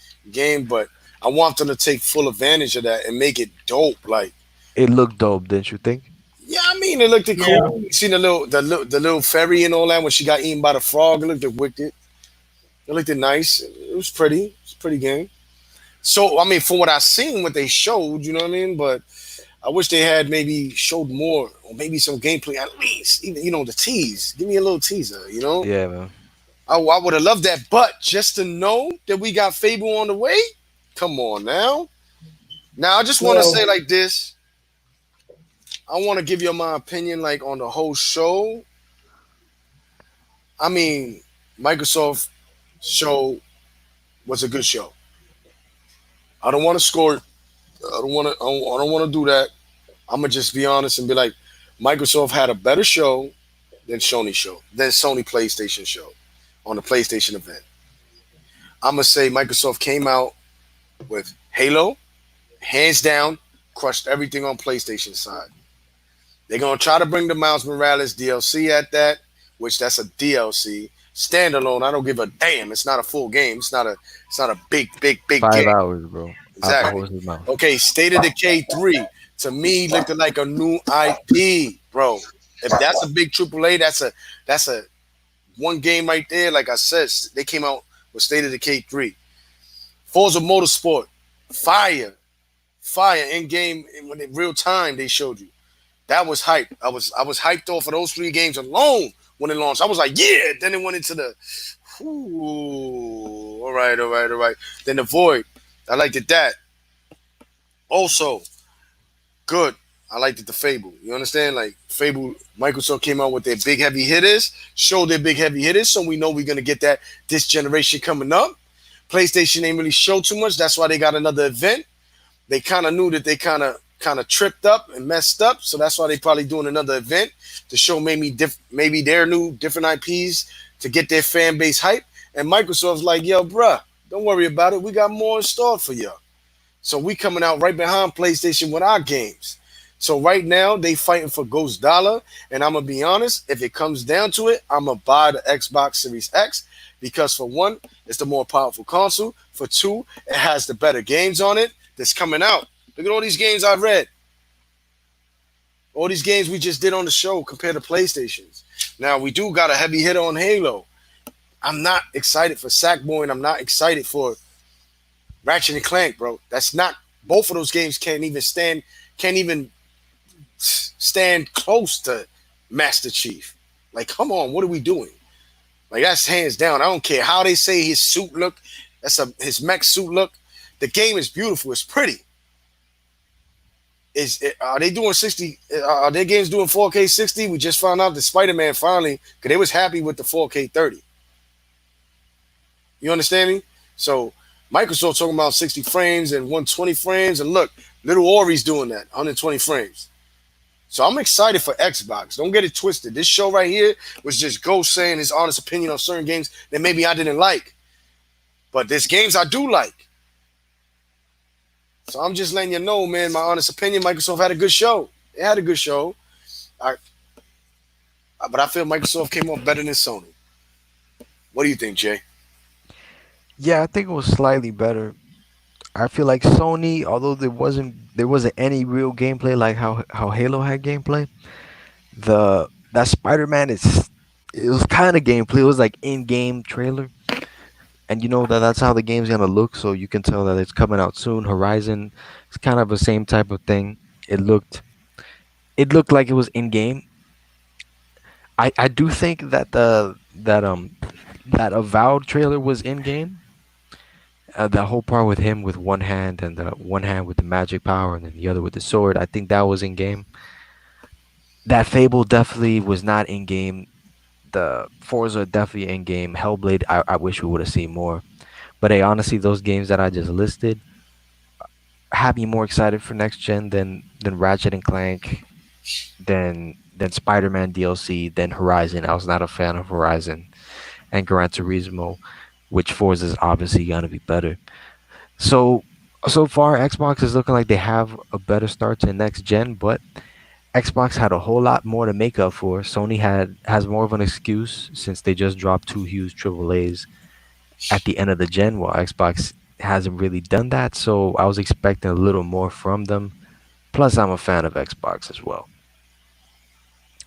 but I want them to take full advantage of that and make it dope. Like it looked dope, didn't you think? yeah, I mean it looked Yeah. cool. You seen the little fairy and all that when she got eaten by the frog. It looked wicked. It looked nice. It was pretty. It's a pretty game. So I mean, from what I seen, what they showed, you know what I mean. But I wish they had maybe showed more, or maybe some gameplay at least. Even the tease. Give me a little teaser. Yeah, man. I would have loved that. But just to know that we got Fable on the way, come on now. Now I just want to say Well, like this. I want to give you my opinion, like on the whole show. I mean, Microsoft show was a good show. I don't want to score. I don't want to. I don't want to do that. I'm gonna just be honest and be like, Microsoft had a better show than Sony PlayStation show on the PlayStation event. I'm gonna say Microsoft came out with Halo, hands down, crushed everything on PlayStation side. They're gonna try to bring the Miles Morales DLC at that, which that's a DLC standalone. I don't give a damn. It's not a full game. It's not a big game. 5 hours, bro. Out the Exactly. horse's mouth. Okay, State of Decay 3 to me looked like a new IP, bro. If that's a big AAA, that's a one game right there. Like I said, they came out with State of Decay 3. Forza Motorsport, fire, fire in game when in real time they showed you. That was hype. I was hyped off of those three games alone when it launched. I was like, yeah. Then it went into the, ooh, all right, all right, all right. Then the Void, I liked it that. Also, good. I liked it the Fable. You understand? Like Fable, Microsoft came out with their big heavy hitters, showed their big heavy hitters, so we know we're gonna get that this generation coming up. PlayStation ain't really show too much. That's why they got another event. They kind of knew that they kind of tripped up and messed up, so that's why they probably doing another event to show maybe their new different IPs to get their fan base hype. And Microsoft's like, yo, bruh, don't worry about it. We got more in store for y'all. So we coming out right behind PlayStation with our games. So right now they fighting for Ghost Dollar, and I'm gonna be honest. If it comes down to it, I'm gonna buy the Xbox Series X because for one, it's the more powerful console. For two, it has the better games on it that's coming out. Look at all these games I've read. All these games we just did on the show compared to PlayStations. Now we do got a heavy hitter on Halo. I'm not excited for Sackboy, and I'm not excited for Ratchet and Clank, bro. That's not. Both of those games can't even stand close to Master Chief. Like, come on, what are we doing? Like, that's hands down. I don't care how they say his suit look. His mech suit look. The game is beautiful. It's pretty. Are they doing 60? Are their games doing 4K 60? We just found out that Spider-Man finally, because they was happy with the 4K 30. You understand me? So Microsoft talking about 60 frames and 120 frames, and look, little Ori's doing that, 120 frames. So I'm excited for Xbox. Don't get it twisted. This show right here was just Ghost saying his honest opinion on certain games that maybe I didn't like. But there's games I do like. So I'm just letting you know, man, my honest opinion, Microsoft had a good show. It had a good show. I, but I feel Microsoft came off better than Sony. What do you think, Jay? Yeah, I think it was slightly better. I feel like Sony, although there wasn't any real gameplay like how Halo had gameplay. The that Spider-Man is it was kind of gameplay. It was like in-game trailer, and you know that's how the game's gonna look. So you can tell that it's coming out soon. Horizon, it's kind of the same type of thing. It looked like it was in-game. I do think that that Avowed trailer was in-game. The whole part with him with one hand and the one hand with the magic power and then the other with the sword. I think that was in game. That Fable definitely was not in game. The Forza definitely in game. Hellblade, I wish we would have seen more. But hey, honestly, those games that I just listed have me more excited for next gen than Ratchet and Clank, than Spider Man DLC, than Horizon. I was not a fan of Horizon and Gran Turismo, which Forza is obviously gonna be better. So so far, Xbox is looking like they have a better start to next gen, but Xbox had a whole lot more to make up for. Sony has more of an excuse since they just dropped two huge triple A's at the end of the gen, while Xbox hasn't really done that. So I was expecting a little more from them. Plus, I'm a fan of Xbox as well.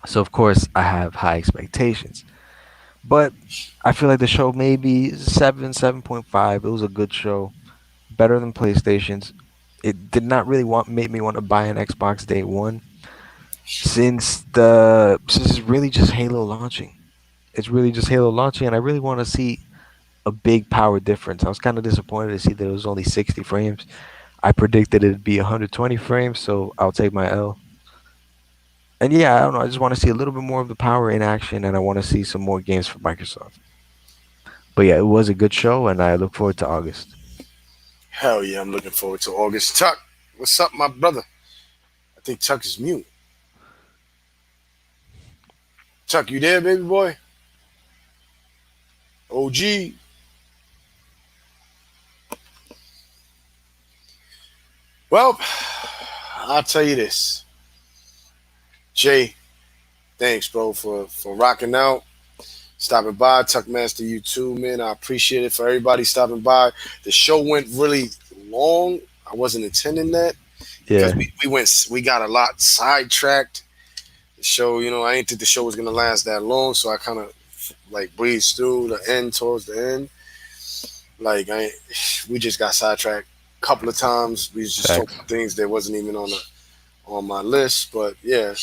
So of course, I have high expectations. But I feel like the show maybe 7.5. It was a good show, better than PlayStation's. It did not really make me want to buy an Xbox day one since it's really just Halo launching. It's really just Halo launching, and I really want to see a big power difference. I was kind of disappointed to see that it was only 60 frames. I predicted it'd be 120 frames, so I'll take my L. And yeah, I don't know. I just want to see a little bit more of the power in action, and I want to see some more games from Microsoft. But yeah, it was a good show, and I look forward to August. Hell yeah, I'm looking forward to August. Tuck, what's up, my brother? I think Tuck is mute. Chuck, you there, baby boy? OG. Well, I'll tell you this. Jay, thanks, bro, for rocking out. Stopping by, Tuckmaster, you too, man. I appreciate it for everybody stopping by. The show went really long. I wasn't intending that because Yeah, we got a lot sidetracked. The show, I didn't think the show was gonna last that long, so I kind of like breezed through the end towards the end. Like we just got sidetracked a couple of times. We was just talking facts. things that wasn't even on my list. But yeah,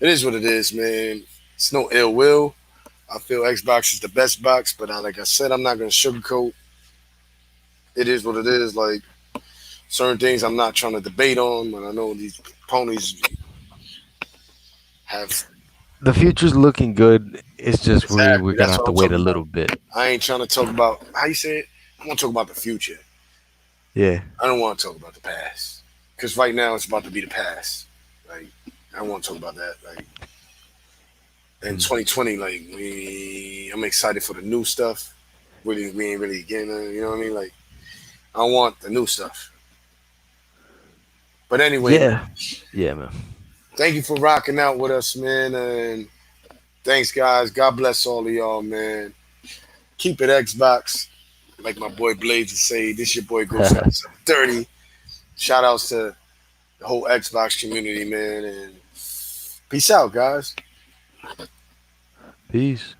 it is what it is, man. It's no ill will. I feel Xbox is the best box, but like I said, I'm not gonna sugarcoat. It is what it is. Like certain things, I'm not trying to debate on, but I know these ponies have The future's looking good. It's just we're exactly. gonna That's have what to I'm wait a talking about. little bit. I ain't trying to talk about how you say it. I want to talk about the future. Yeah. I don't want to talk about the past because right now it's about to be the past. Like I don't want to talk about that. Like in Mm. 2020, like I'm excited for the new stuff. We ain't really getting it, you know what I mean? Like I want the new stuff. But anyway, man, Yeah. Yeah, man. thank you for rocking out with us, man, and thanks, guys. God bless all of y'all, man. Keep it Xbox, like my boy Blades would say. This your boy Ghost 30. Shout outs to the whole Xbox community, man, and peace out, guys. Peace.